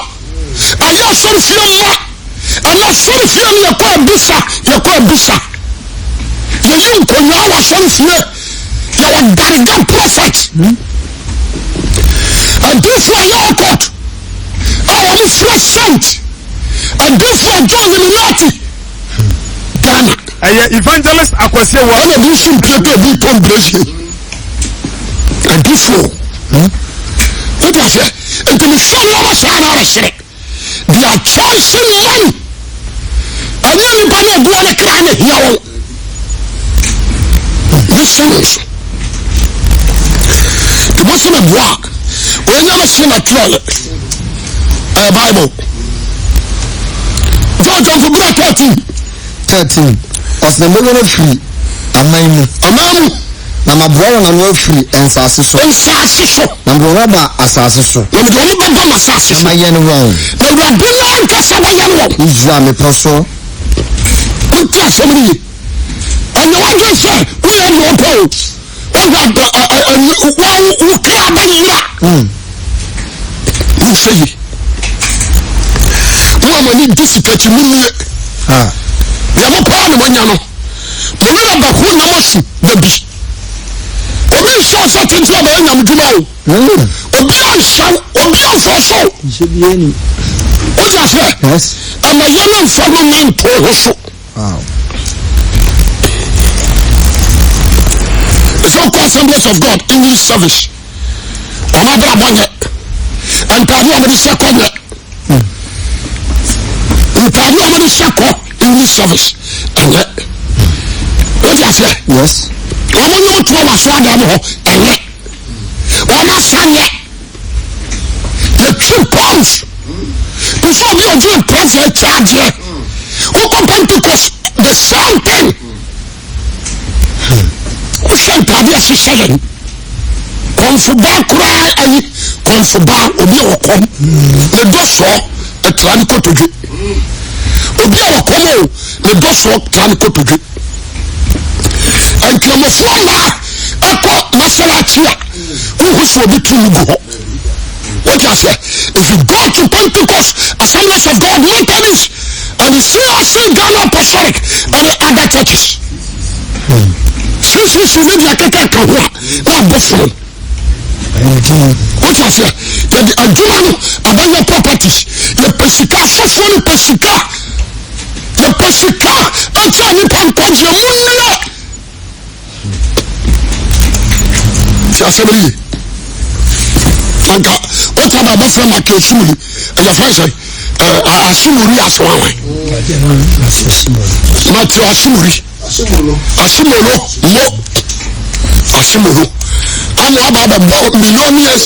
aya sanfiema ana sanfiema yakọ bisa no fie yɛwɔ Dariga prophet adifo a yɛwɔ court a wɔn fira saint adifo a John Illuminati Ghana ɛyɛ evangelist Akwasiwa ɛna bi nso mpieto bi tɔn brɛsie adifo o de ase nti mi sɛ wɔn saa na ɔrehyere they are chasing money ɛnyɛ nipa na ɔboɔ ne kra ne hia wɔn bɛhyɛ no so wɔsi na boa wɔnyɛ no hyɛ na twerɛ Bible John Fubra 13 ɔsɛ mbɛwɔ no firi aman mu na maboa wɔn ano afiri nsase so na mbɔ raba asase so na mbɔ wɔn bɛbɔ ma asase so na yɛ no wɔn na wurade no nkasa bɛyɛ no wɔn Israel mepɔ so wonti asɛm no ye ɛnyɛ wadwe sɛ woyɛ ne ɔpɛ o wo kra bɛyera wohwɛ ye wo amane gye sikakyi munie deɛ mopaa ne manya no mowerɛ bɛho nam asu babi obi nhyɛw sɛ tente a bɛyɛ nyam dwuma o obi anhyɛw obi amfɔ so wogye aseɛ ama yɛ no mfa no mento ho so so called Assemblies of God English service ọmọ abúlé abọ́nyẹ ntaade ọmọdé sẹ́kọ̀ nyẹ ntaade ọmọdé sẹ́kọ̀ English service ẹ̀nyẹ wọ́n ti àfẹ́ ọmọ nyẹ otu ọwọ́ aso adamu hɔ ẹ̀nyẹ ọmọ asa nyẹ yẹ twi pọ́ns bísí obi ojú ìpẹ́sì ẹ̀kyẹ́ adìẹ wọ́n Pentecost the same thing. Wohyɛ ntaade ahyehyɛ yɛn kɔnfoba koraa ayi kɔnfoba obi a wɔkɔm ne dɔ soɔ ɛtra ne kotodwe obi a wɔkɔm o ne dɔ soɔ tra ne kotodwe nkramofoɔ mmaa ɛkɔ masalakyi a wohu sɛ obi tu mu gu hɔ wote aseɛ if you go to Pentecost Assemblies of God Methodist and you see us in Ghana Apostolic and the other churches sisi media kɛkɛ ka ho a na abɔ foro wotu aseɛ yɛde adwuma no abɛyɛ properties yɛpɛ sika asɔfoɔ no pɛ sika yɛpɛ sika ɛkyɛ nipa nkwagyeɛ mu nnɛ ti asɛm no ye anka wotu aba abɛfrɛ ma ka asumuri ɛyɛ fɛ sɛ asumuri asoawan matthew asumuri asimolo ama aba bɛbɔ millionaires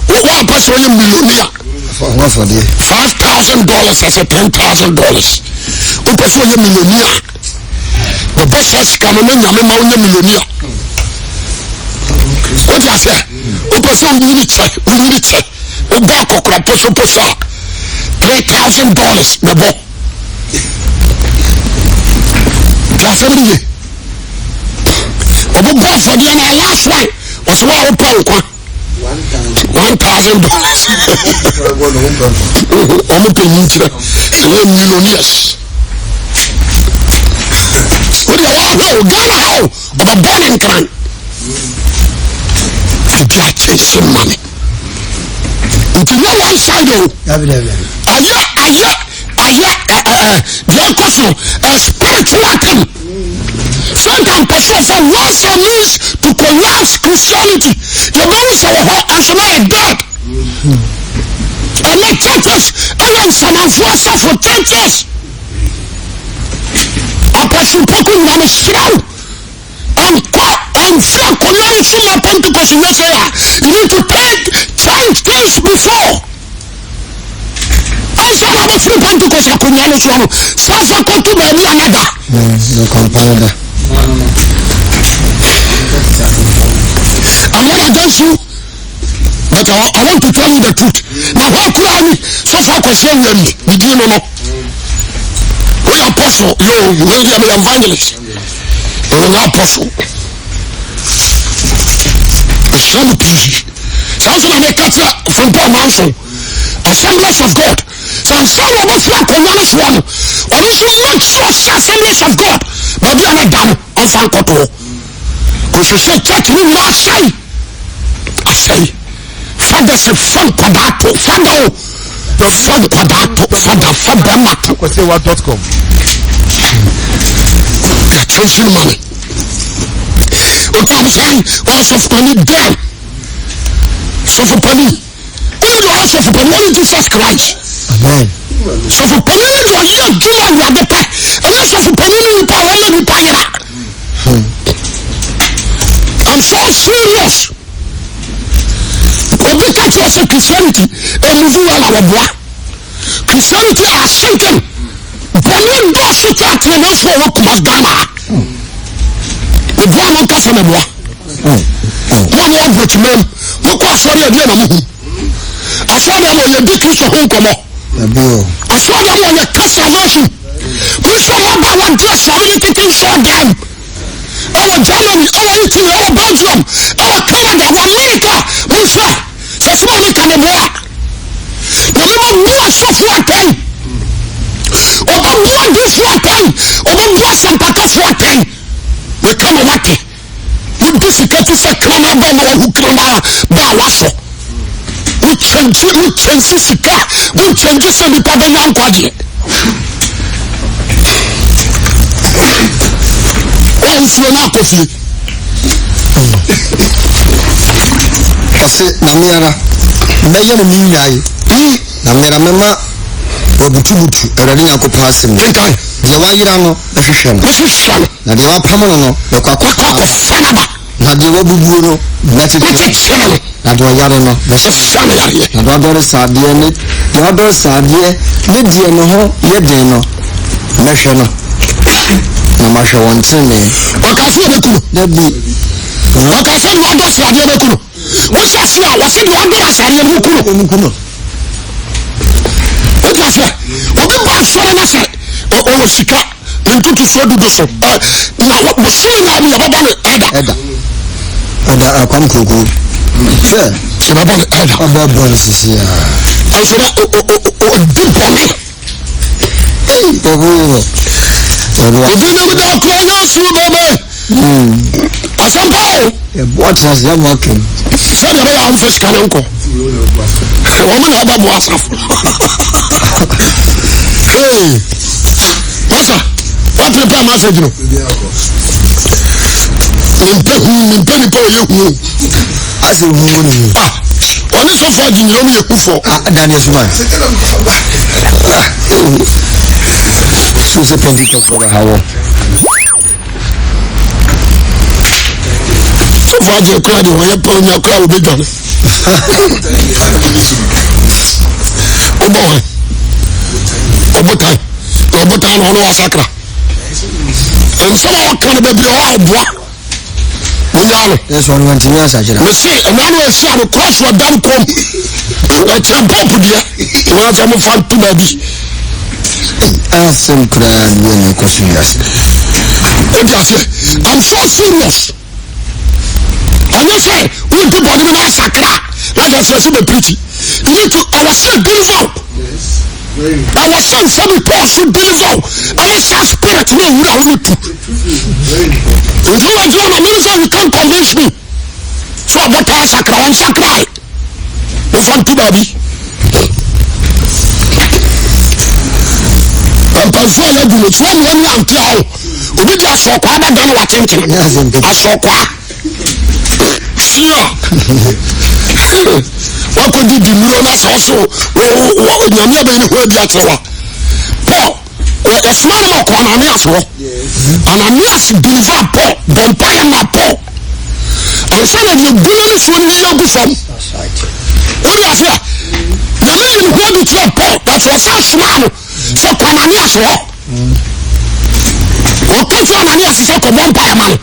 wɔn apɛ sɛ ɔyɛ millionaire $5,000 ɛsɛ $10,000 wopɛ sɛ ɔyɛ millionaire bɛbɔ saa sika no na nyame ma ɔnyɛ millionaire wode aseɛ wopɛ sɛ wonyini kyɛ wobɔ akɔkora poso a $3,000 bɛbɔ asɛm no ye ɔbɛbɔ afɔdeɛ no last one ɔsɛ wo a wopɛ nkwa $1,000 ɔmo panyin kyerɛ ɛyɛ millionaires wode wɔahwɛ wo Ghana ha o ɔbɛbɔ ne nkran ade akyɛse ma me nti nyɛ one side o deɛ ɛkɔ so spiritual attack Satan pɛsɛ sɛ once or means to collapse Christianity yɛbɛwo sɛ wɔ hɔ ɛso na yɛ dead ɛnɛ churches ɛyɛ nsamanfoɔ asafo churches apɔsempɔko nyame hyerɛw ɛnkɔ ɛmfiri akonnwa no so ma Pentecost nyɛ sɛ a you need to take change things before ɛsɛ na bɛfiri Pentecost akonnwa no soa no safa kɔto baabi anada I'm not against you, but I want to tell you the truth. Now, how could I so far concern me? Did you know? We are apostle, you may be an evangelist. We are apostle. Some peace. Something I make from Paul Manson. Assemblies of God. Some son of us like Columbus one. Or you should make sure Assemblies of God. But you are not done. I'm Francoto. nhwehwɛ church no mu asɛe asɛe fada sɛ fa nkwadaa to fada o fa nkwadaa to fada fa bɛma to akwasiawa.com attention money okay I'm saying ɔsɔfopani dan sɔfopani wọ́n yọ sɔfopani wọ́n ní Jesus Christ sɔfopani ní wọ́n yẹ adwuma awurade pɛ ɛyẹ sɔfopani ní nipa wọ́n yẹ nipa yẹra I'm so serious obi ka kyerɛ sɛ Christianity emuvu wala wɔ boa Christianity are sinking bɔnni ndɔɔso kyɛ atenanefo wɔ Kumasi Ghana ebi ano nkasa na boa mo ni abirikimam mo kɔ asɔre ɛdiɛ na mo hu asɔre ɛmo yɛ di Kristo ho nkɔmɔ asɔre ɛmo yɛ ka salvation mo nso mo ba wa di asɔre ne tete nsɔɔ dan ɛwɔ Germany ɛwɔ Italy ɛwɔ Belgium ɛwɔ Canada ɛwɔ America mo nso sɛ sɛ mo mi ka ne boa na mo ma bu asɔfo atɛn ɔba bu adifo atɛn ɔba bu asampakafo atɛn mɛ kama wate mo di sika ti sɛ krama bɛ na ɔhu krama ba a wasɔ mo kyɛnsi sika mo kyɛnsi sɛ nipa bɛ nya nkwagyeɛ ɔnsuo na akɔ fie ɔse na meara mɛyɛ no menyae na meara mɛma wabutubutu awurade nyankopɔn asɛm no kenkan deɛ wayera no bɛhwehwɛ no mɛhwehwɛ no na deɛ wapam no no bɛkɔ akɔfa fanaba na deɛ wabubuo no bɛkyekyerɛ mɛkyekyerɛ no na deɛ ɔyare no ɛfa no yareɛ na deɛ wadɔre saadeɛ ne deɛ wadɔre saadeɛ ne deɛ ne ho yɛ den no mɛhwɛ no na mahwɛ wɔn tenee ɔkaase bɛku no dabi ɔkaase ne wadɔ sradeɛ bɛku no wohyɛ se a wɔse de wadɔ asadeɛ no woku no ɔmuku no ɔkaase obi ba asɔre no sɛ ɔwɔ sika ne ntotosoɔ dudu so na bosoro na mu yɛbɛbɔ no ɛda akwam kokoo hwɛ yɛbɛbɔ no ɛda ɔbɛbɔ no sisi a ɛnso na ɔdi bɔne ɔbɛyɛ obi na meda ɔkora nyɛ asuro bɛbɛ asɛmpa o ɛboa tena sɛ yɛma kam sɛdeɛ bɛyɛ amfa sika no nkɔ wɔn na ɔbɛboa asafo pasa waprepare message no mempɛ nipa ɔyɛ hu asɛ huhu ne hu ɔne sɔfo agyinyina mu yɛ hufɔ daniel suma so sɛ pɛnkitɔfoɔ bɛhawɔ sɔfo agye kora deɛ ɔyɛ pɛ onya kora wobɛdwane wobɔ hɔ ɔbotan na ɔbotan na ɔne wasakra nsɛm a ɔka no bɛbrɛ hɔ aboa wonya no ɛsɛ ɔno wantimi asakyerɛ mese ɛna no asia no kora so ɔdam kom ɛkyerɛ pɔpo deɛ na sɛ mofa nto baabi asɛm koraa ne wɛne ɛkɔ so wiase wode aseɛ I'm so serious ɛnyɛ sɛ wonte bɔne bi na asakra na de aseɛ sɛ bɛpirikyi you need to ɛwɔ sɛ deliver ɛwɔ sɛ nsɛm pɔɔ so deliver ɛne saa spirit ne awura wo ne tu nti wɔgyina na mene sɛ you can convince me sɛ ɔbɛta asakra ɔnsakrae mofa nto baabi mpɛmfoɔ yɛ gu no soɔ mu ani ante a wo obi de asɔɔkwaa bɛda no wakyenkene asɔɔkwaa sia wakɔdi di nnuro no sɛ ɔso nyame abɛyi ne ho adi akyerɛ wa paul ɛsoma no ma ɔkɔ ananias hɔ ananias deliver paul bɔmpaeɛ ma paul ansa na deɛ bura no soɔ no yiya gu fam wode aseɛ nyame yi ne ho adi kyerɛ paul but wɔsa asoma no sɛ kɔ ananias hɔ ɔka kyerɛ ananias sɛ kɔbɔ mpaeɛ ma no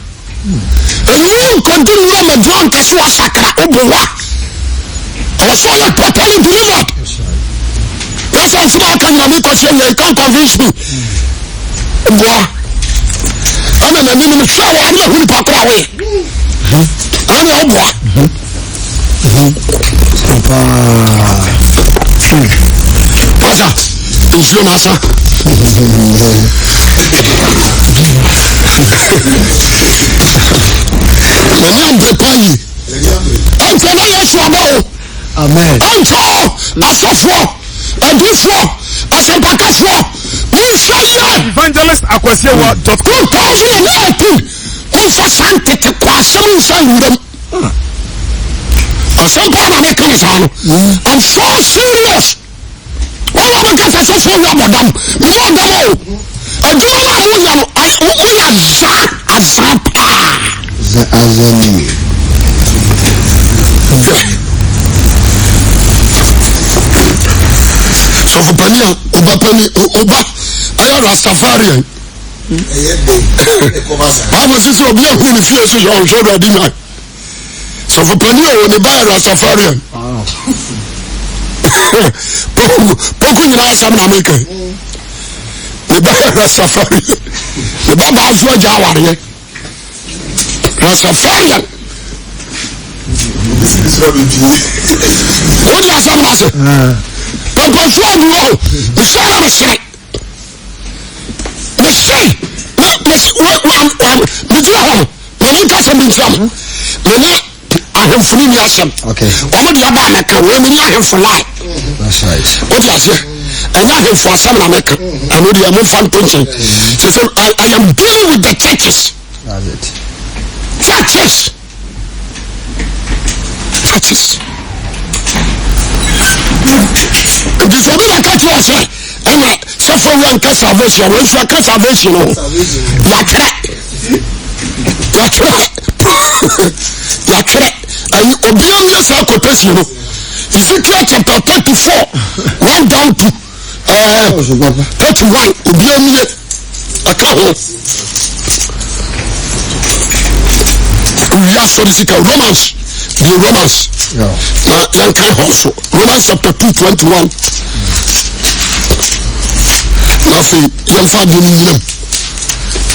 ɛnyɛ nkɔdi nnuro madua nka so wasakra wobowa ɛwɔ sɛ ɔyɛ properly delivered yɛsɛ nsɛm a aka nyiname kɔseɛ yɛ you can't convince me mboa ɛna n'anim no hwɛ wɔ ade ahu nipa kora woyɛ ɛne ɔboa pasa nsuo no asa yɛne ambrɛ pa yi ɛnka na Yesu aba o amen ɛnka asɔfoɔ adifoɔ asɛmpakafoɔ monhwɛ yɛ Evangelist Akwasiewa.com 2018 momfa saa ntete kɔ asɛm nsa nwuram asɛmpa na meka ne saa no I'm so serious wɔwɔ mo nkasa sɔfoɔ wi abɔdam mewɔ ɔdam o adwuma no a woyɛ no woyɛ azaa paa azani sɔfo pani a ɔba pani ɔba ɛyɛ Rastafarian Bible says obi ahu ne fie so yɛ ɔhwɛ do adi nwan sɔfo pani a ɔne ba yɛ Rastafarian poko nyinaa asɛm na meka ne ba yɛ Rastafarian ne ba baa so agya awareɛ Rastafarian wode asɛm no ase pɛpɛfoɔ adu hɔ mesɛ na mesere megyina hɔ no mamenka sɛ mentia mo mene ahemfo no ni asɛm ɔmo deɛ ba mɛka wei mene ahemfo lae wode aseɛ ɛnyɛ ahemfo asɛm na mɛka ɛno deɛ momfa nto nkyɛn sɛ sɛ I am dealing with the churches churches nti sɛ obi bɛka kyerɛ sɛ ɛnɛ sɛfo wi anka salvation wei nso aka salvation no yɛatwerɛ ayi obiara nyɛ saa quotation no Ezekiel chapter 34 1 down to 31 obiara nyɛ aka ho owia sɔre sika Romans na yɛnkan hɔ so Romans chapter 2:21 na afei yɛmfa ade no nyinam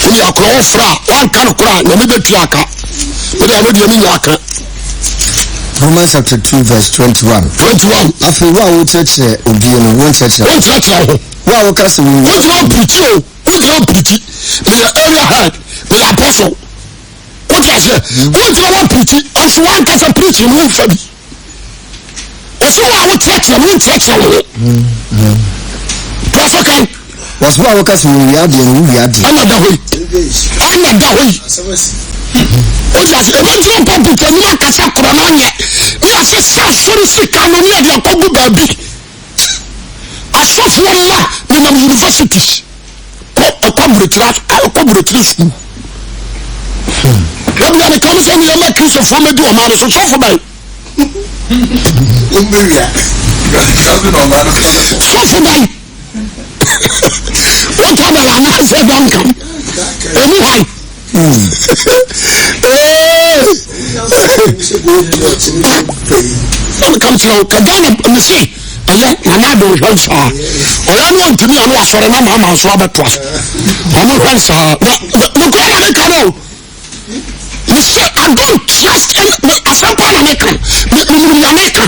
wone akorɔ wo fra a wanka no koraa na mede tua aka mede ano deɛ menya aka Romans chapter 2 verse 21 afei wo a wokyerɛkyerɛ obie no wonkyerɛkyerɛ ho wo a woka sɛ wogyina pirikyi o wogyina pirikyi meyɛ area head meyɛ apostle wote aseɛ wogyina wɔ pirikyi ɔso wankasa pirikyi no womfa bi ɔso wo a wokyerɛkyerɛ no wonkyerɛkyerɛ wo ho prɔfo kan wɔso wo a woka sɛ wowia deɛ no wowia deɛ ana da hɔ yi wote aseɛ ɛbɛgyina public anim akasa korɔ no ɔnyɛ ne ase sɛ asɔre sika no ne yɛde akɔgu baabi asɔfoɔ ma nenam universities ɛkɔ buretire school wabia ne kam sɛ meyɛma kristofoɔ mɛdi ɔma no so sɔfo dan sɔfo dan wotabɛla anaasɛ dankam ɛmu han kam kyerɛ wo kadana mese ɛyɛ nana de hwɛ saa ɔyɛ no ɔntumi a no asɔre na maama so abɛtoa ɔmo hwɛ saa na mekora na meka no mese I don't trust asɛmpa na meka memuya meka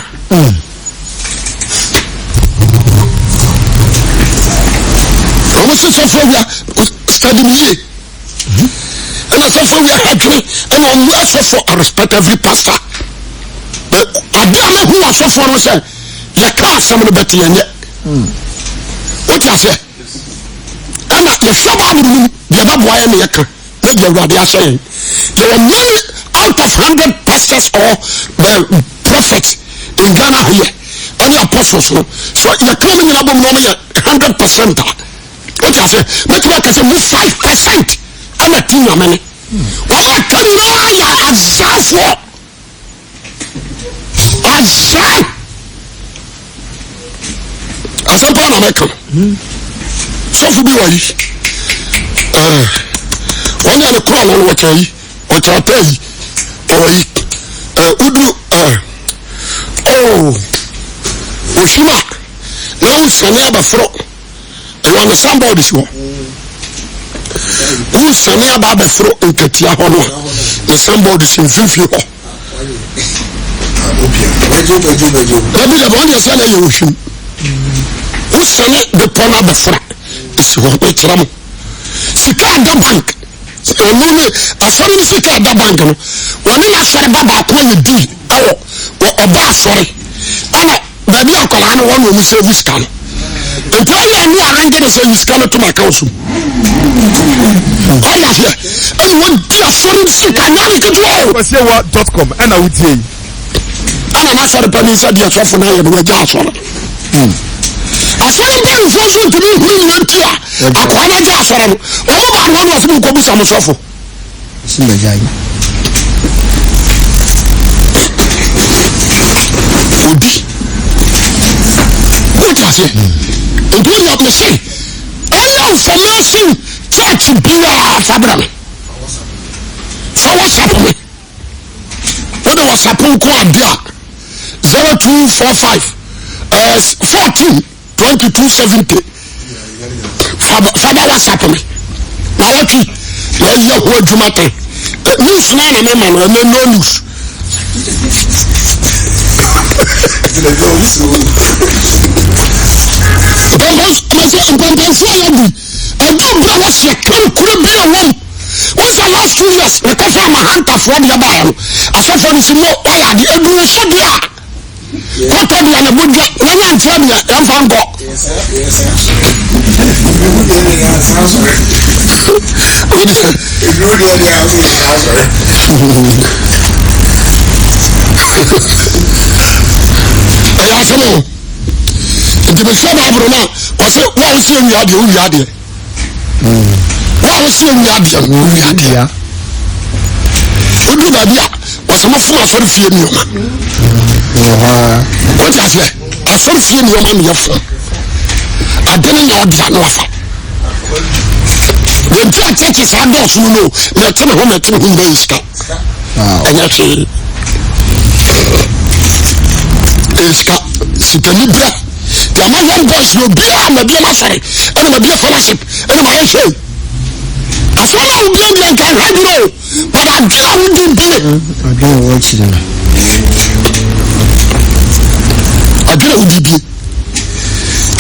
ɔmo se sɔfo awia study me yie ɛna sɔfo awia hadwene ɛna ɔmo asɔfo I respect every pastor ade a mahu asɔfoɔ no sɛ yɛka asɛm no bɛte yɛnyɛ wote aseɛ ɛna yɛhwɛ Bible mu deɛ bɛboa yɛ ne yɛka na deɛ Awurade ahyɛ yɛn yɛwɔ many out of 100 pastors or prophets in Ghana here ɛne apostles no so yɛka no nyina bom na ɔmo yɛ 100% a wote aseɛ mɛtumi aka sɛ mo 5% ana ti nyame ne wɔyɛ ka nyinaa yɛ azaafoɔ azaa asɛmpa na mɛka sɔfo bi wɔ yi wɔne ane korɔ no no wɔkyerɛ yi wɔkyerɛ pɛ yi ɔwɔ yi woduru ohwim a na wosane abɛforɔ ɛwɔ ne sambɔde si hɔ wosane aba abɛforɔ nkatia hɔ no a ne sambɔde si mfimfie hɔ dabi dɛ wɔne ɛsɛ na yɛ ohwim wosane bepɔ no abɛfra ɛsi hɔ mekyerɛ mo sika ada bank only asɔre ni sika da bank no oni na asɔre baba ko ye di awo oba asɔre ana baabi akɔla no wɔn mu service kan nti ayɛ no arrange no sɛ sika no to my council ɔyɛ afɛ ɛni wɔn di asɔre sika nyame ketewa o kwasiewa.com ɛna wotie ana na asɔre pa ni sɛ deɛ sɔfo na yɛ no wɔgya asɔre asɔre mpanyinfoɔ so ntumi nhuru nyina nti a akɔa no gya asɔre no ɔmo ba no ano asɛm nkɔ bisa mo sɔfo odi wote aseɛ nti woyɛ me se ɛyɛ information church biaa fa bra me fa whatsapp me wode whatsapp nko ade a 0245 14 2270 faba whatsapp me na watwi na ɛyɛ ho adwuma tan news na na mema no ɛnɛ no news mpampanfoɔ yɛ bi ɛdu bra wɔhyɛ kankuro bi a wɔm wosa last 2 years mekɔfa amahantafoɔ deɛ baeɛ no asɔfoɔ no si mo ɔyɛ ade aduru so deɛ a kɔtɔ deɛ ne bodwa wɔnyɛ nkyerɛ deɛ yɛmfa nkɔ ɛyɛ asɛm o nti mehwɛ no aboro no a ɔsɛ wo a wosie wiadeɛ wo wiadeɛ wo a wosie wiadeɛ wo wiadeɛ woduru baabi a ɔsɛ mofom asɔre fie nneɔma wote aseɛ asɔre fie nneɔma meyɛ fom ade no nya ɔde ano afa yɛnti akyɛkye saa dɔɔso mu no mɛte ne ho mbɛyi sika ɛnyɛ hwee sika sikani berɛ yàmà young boys yóò bí a mẹbi ọmọ asọrẹ ẹni mẹbi ẹ fellowship ẹni mẹ ẹ ṣe asọrọ náà wùdí ẹni ẹnka ẹhẹ dúró bàbá adé náà wùdí bíi. adé náà wọ́n kyerè náà. adé náà wùdí bíi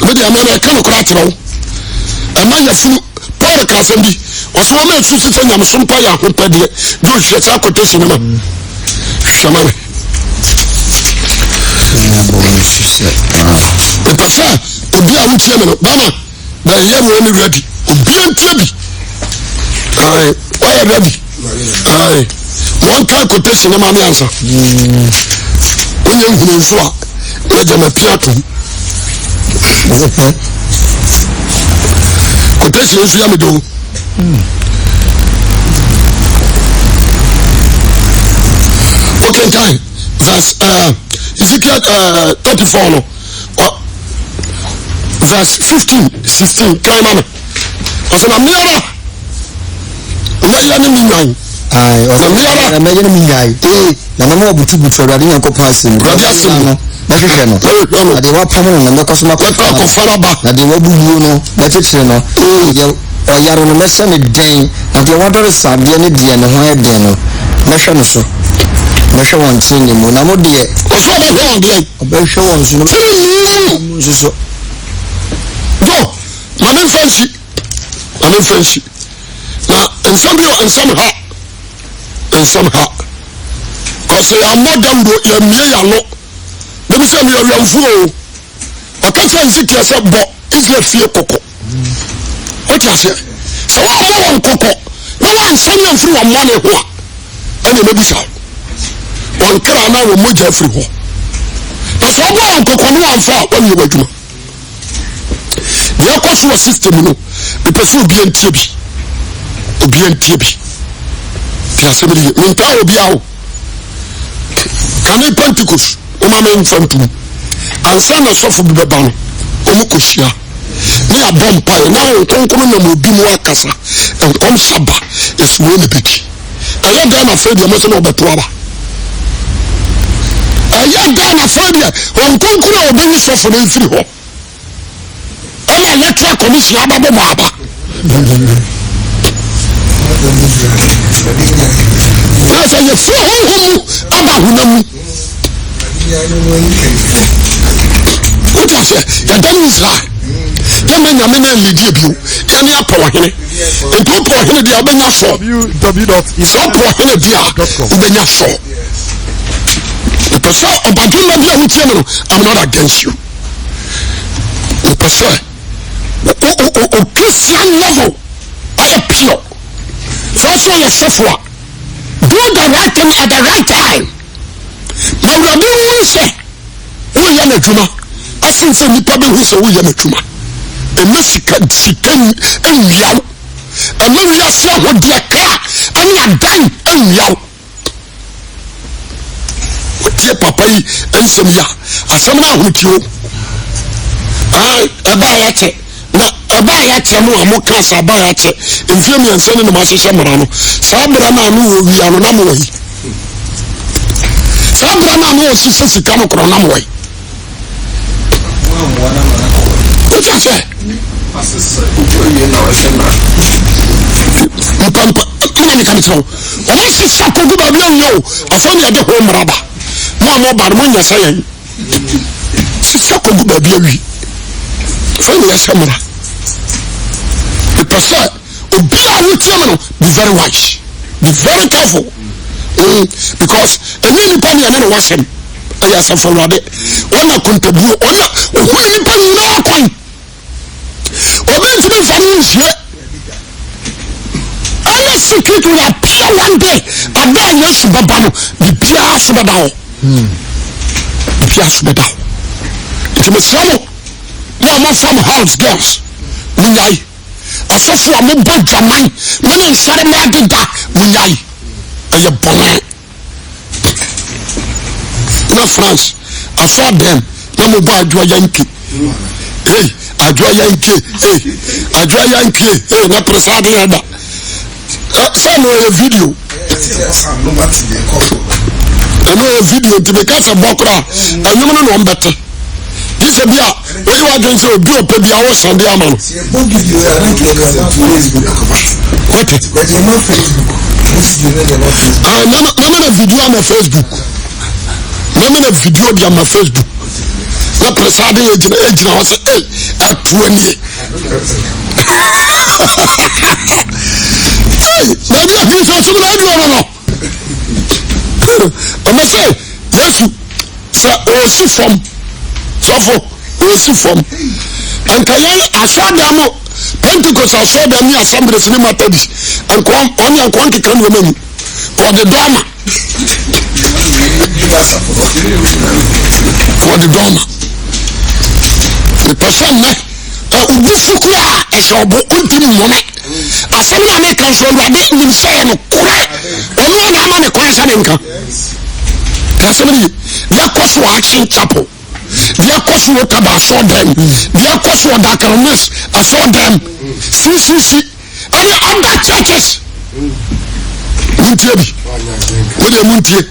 ebi di àmì ẹni ẹka nìkọ́ra akyerẹ́ o ẹ̀ma yẹ funu paul kàsẹ́ bi ọ̀sán wọn náà tún sísẹ nyàmùsùn mpa yẹ ahopẹ́ diẹ di òhìẹ sá quotation náà hwẹ́mà mi. pẹpẹ sẹ obi a wotie mi no bama na yẹ mu ẹni ready obi a ntie bi ayi wọ́n ready ayi wọ́n ká quotation ní maame ansa wọ́n yẹ nhunu nso a wọ́n jẹ ma pia tó quotation nso yẹ mi do okay nkai verse Ezekiel 34 no verse 15 16 kan mama ọsẹ na miara ọmọya ni mi nyan ayi ọsẹ miara ọmọya ni mi nyan na mama butubutu ọdade yẹn kọ paasi mu ọdade ase mu n'ahwehwẹ no ade wa pam no na mẹkọ so ma kọ akọfara ba na de wa bubuo no bẹkyekyere no yẹ ọyare no mẹsẹ ne den na deɛ wadɔre sadeɛ ne deɛ ne ho ayɛ den no mɛhwɛ no so mɛhwɛ wɔn nkyɛn ne mu na mo deɛ ọsọ ọbẹhwẹ wọn deɛ ɔbɛhwɛ wɔn so no tiri nso so do maame nfa nsi na nsɛm bi wɔ nsɛm ha kɔsɛ yɛ amɔ dawuro yɛ mie yɛ ano ebi sɛ mi yɛ wiamfo o ɔka kyerɛ nsi tiɛ sɛ bɔ israel fie kɔkɔ o ti aseɛ sɛ wɔn amɔ wɔn kɔkɔ na wɔn ansɛn yɛn firi wɔn mɔ ne ho a ɛna ebi sa wɔn kra na wɔn mogya firi hɔ na sɛ ɔbɔ wɔn kɔkɔ no wɔn fa a wɔn yɛ wɔn adwuma deɛ ɛkɔ so wɔ system no epɛ sɛ obiara ntie bi ti asɛm de yɛ ntaa obiara o kane pentecost ɔma me mfa ntom ansa na sɔfo bi bɛba no ɔmo kɔhyia ne yɛabɔ mpaeɛ na nkonkono nam obi mu akasa nkɔm saba ɛsuo ne bɛkyi ɛyɛ dɛn na afei deɛ mo sɛ na ɔbɛto aba ɛyɛ dɛn na afei deɛ nkonkono a ɔbɛyi sɔfo no mfiri hɔ ɛna electoral commission ababɔ mɔ aba na sɛ yɛfiri honhom mu aba honam mu wotu aseɛ yɛda no israel yɛma nyame no anidie bio yɛne apɛ ɔhene nti wopɛ ɔhene deɛ wobɛnya sɔ sɛ wopɛ ɔhene deɛ a wobɛnya sɔ mepɛ sɛ ɔbadwoma bi a wotie me no I'm not against you mepɛ sɛ o Christian level ɛyɛ pure sɛ ɔso yɛ sɔfo a do the right thing at the right time na awurade wo sɛ woyɛ n'adwuma asen sɛ nnipa bɛhu sɛ woyɛ n'adwuma ɛma sika nwiaw ɛma wiase ahodeɛ kra ɛne adan nwiaw wotie papa yi nsɛm yi a asɛm no ahotie ɛbaa yɛkyɛ na ɛbaa yɛkyɛ no a moka sɛ ɛbaa yɛkyɛ mfie mmiɛnsa ne nom ahyehyɛ mmara no saa berɛ no a no wɔ wia no na mowɔ yi saa berɛ no a no wɔ hyehyɛ sika no korɔ na mowɔ yi wotia sɛ mpampa ɛna meka mekyerɛ wo ɔma hyehyɛ kogu baabi awia o afɔ ne yɛde ho mmara ba mo a mɔba no monyɛ sɛ yɛn hyehyɛ kogu baabi awi afɔ ne yɛhyɛ mmara mepɛ sɛ obiaa wotie me no be very wise be very careful because ɛnyɛ nipa ne yɛne ne wasɛm ɛyɛ asafo awurade ɔna kontabuo ɔna ɔhunu nipa nyinaa kwan ɔbɛntimi mfa no nhyie ɛyɛ secret will appear one day ada a Yesu bɛba no biribiaa so bɛda hɔ biribiaa so bɛda hɔ nti mesrɛ mo ne a mofam house girls monyae asɔfo a mobɔ dwaman mene nsɔre ma adeda monyae ɛyɛ bɔne na France asɔ dem na mobɔ adwoa yanke adwoa yanke adwoa yanke na presade yɛda sɛ no ɛyɛ video ɛno ɛyɛ video nti meka sɛ bɔ kora ɛnwom no na ɔmbɛte gye sɛ bi a wode wadwen sɛ obi ɔpɛ bi a wosande ama no namena video ama Facebook namena video bi ama Facebook na presade yɛgyina hɔ sɛ atoa nie baabi a firi sɛ ɔsom na adi ɔno no ɔmɛ sɛ Yesu sɛ ɔsi fam sɔfo ɔsi fam nka yɛn asɔɔdan mu Pentecost asɔɔdan ne Assemblies ne Methodist ɔne nkɔn keka ne wɔn anim wɔde dɔɔma mepɛ sɛ nnɛ obi fukura a ɛsɛ ɔbo ɔntimi mmome asɛm no a meka so awurade nim sɛ yɛ no korɛ ɔno ɔna ama ne kwan sɛ ne nka asɛm no ye deɛ kɔ so Action Chapel deɛ kɔ so Otaba asɔɔdan deɛ kɔ so Dakaranis asɔɔdan CCC ɛne other churches muntie bi wode muntie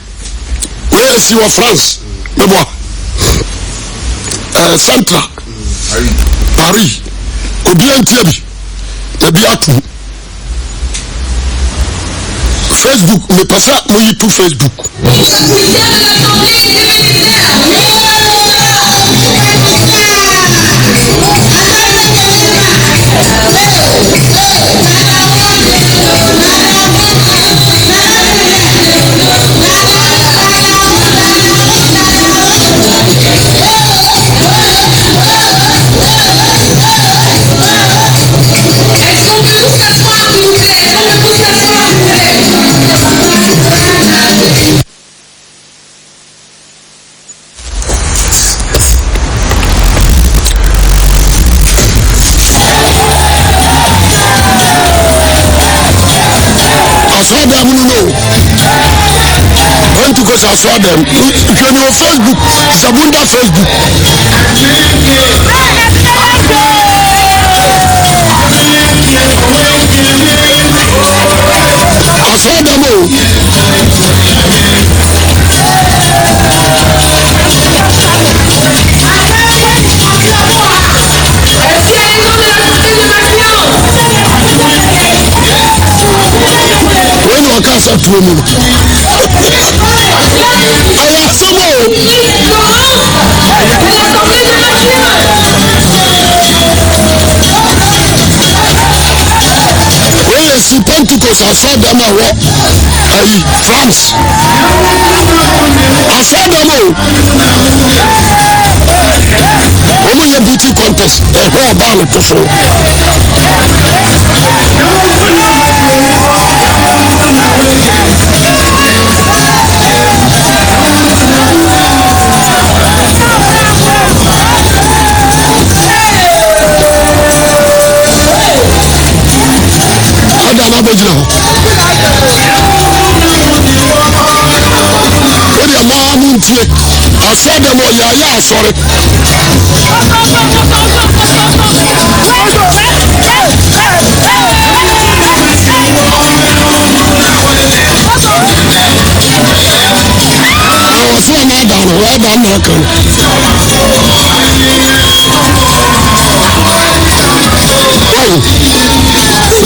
wei si wɔ France meboa Central Paris obia ntie bi ebi ato Facebook mepɛ sɛ moyi to Facebook asɔɔdan mu no Pentecost asɔɔdan hwɛ ne wɔ Facebook Zabunda Facebook asɔɔdan mu wọ́n wọ́n ká sọ tuo mu ẹ̀yà sọ́mọ́ o. ti Pentecost asɔ dɛm a ɛwɔ France asɔ dɛm o wɔn yɛ beauty contest ɛhɔ ɔbaa no to so ada na bɛgyina hɔ wode maa mo ntie asɔ dɛm a ɔyɛayɛ asɔre wɔsɛ ɔna ada no wɔada na aka no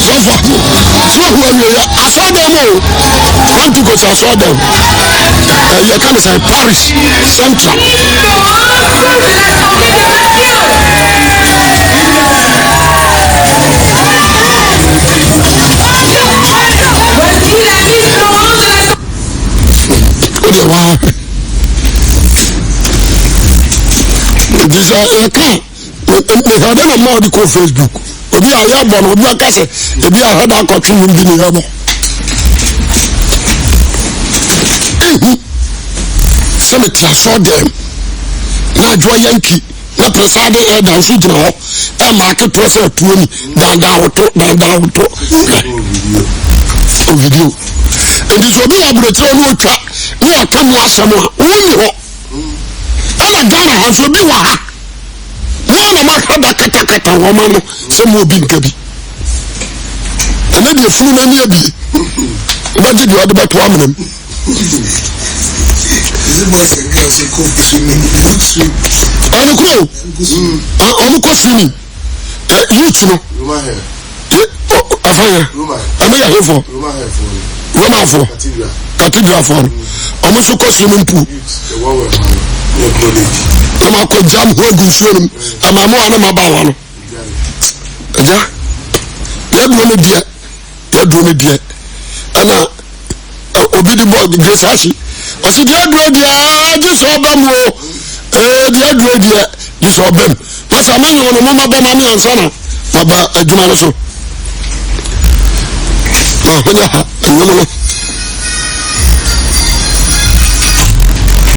sɔfo so hu awie asɔdɛm o Pentecost asɔdɛm yɛka no sɛ Paris Central wode waa nti sɛ yɛka mehɛde no ma wode kɔ Facebook obi a yɛbɔ no obi aka sɛ ebi a hɛda akɔtwe mu bi ne yɛbɔ sɛ mete asɔdɛm na adwoa yanki na presade ɛda nso gyina hɔ ɛma aketoɔ sɛ atuo ni dandawoto o video nti sɛ obi wɔ aborɔkyerɛ no ɔtwa ne aka mu asɛm a wonni hɔ ɛna Ghana ha nso obi wɔ ha na mahada katakata wɔma no sɛ mu obi nka bi ɛnɛ deɛ funu no ani abie wobɛgye deɛ ɔde bɛto amenam ɔno kuro ɔmo kɔ swimming youth no afanya ɛmɛyɛ hefoɔ romafoɔ cathedralfoɔ no ɔmo nso kɔ swimming pool ama akɔ jam ho agu nsuo no mu ama mo a ne mabaawa no agya yɛduro no deɛ ɛna obi de bɔ grace ahye ɔsi deɛ aduro deɛ gye sɛ ɔba mu o deɛ aduro deɛ gye sɛ ɔba mu masa manyɛ wo no momaba ma me ansa na maba adwuma no so ɔnyɛ ha ɛnwom no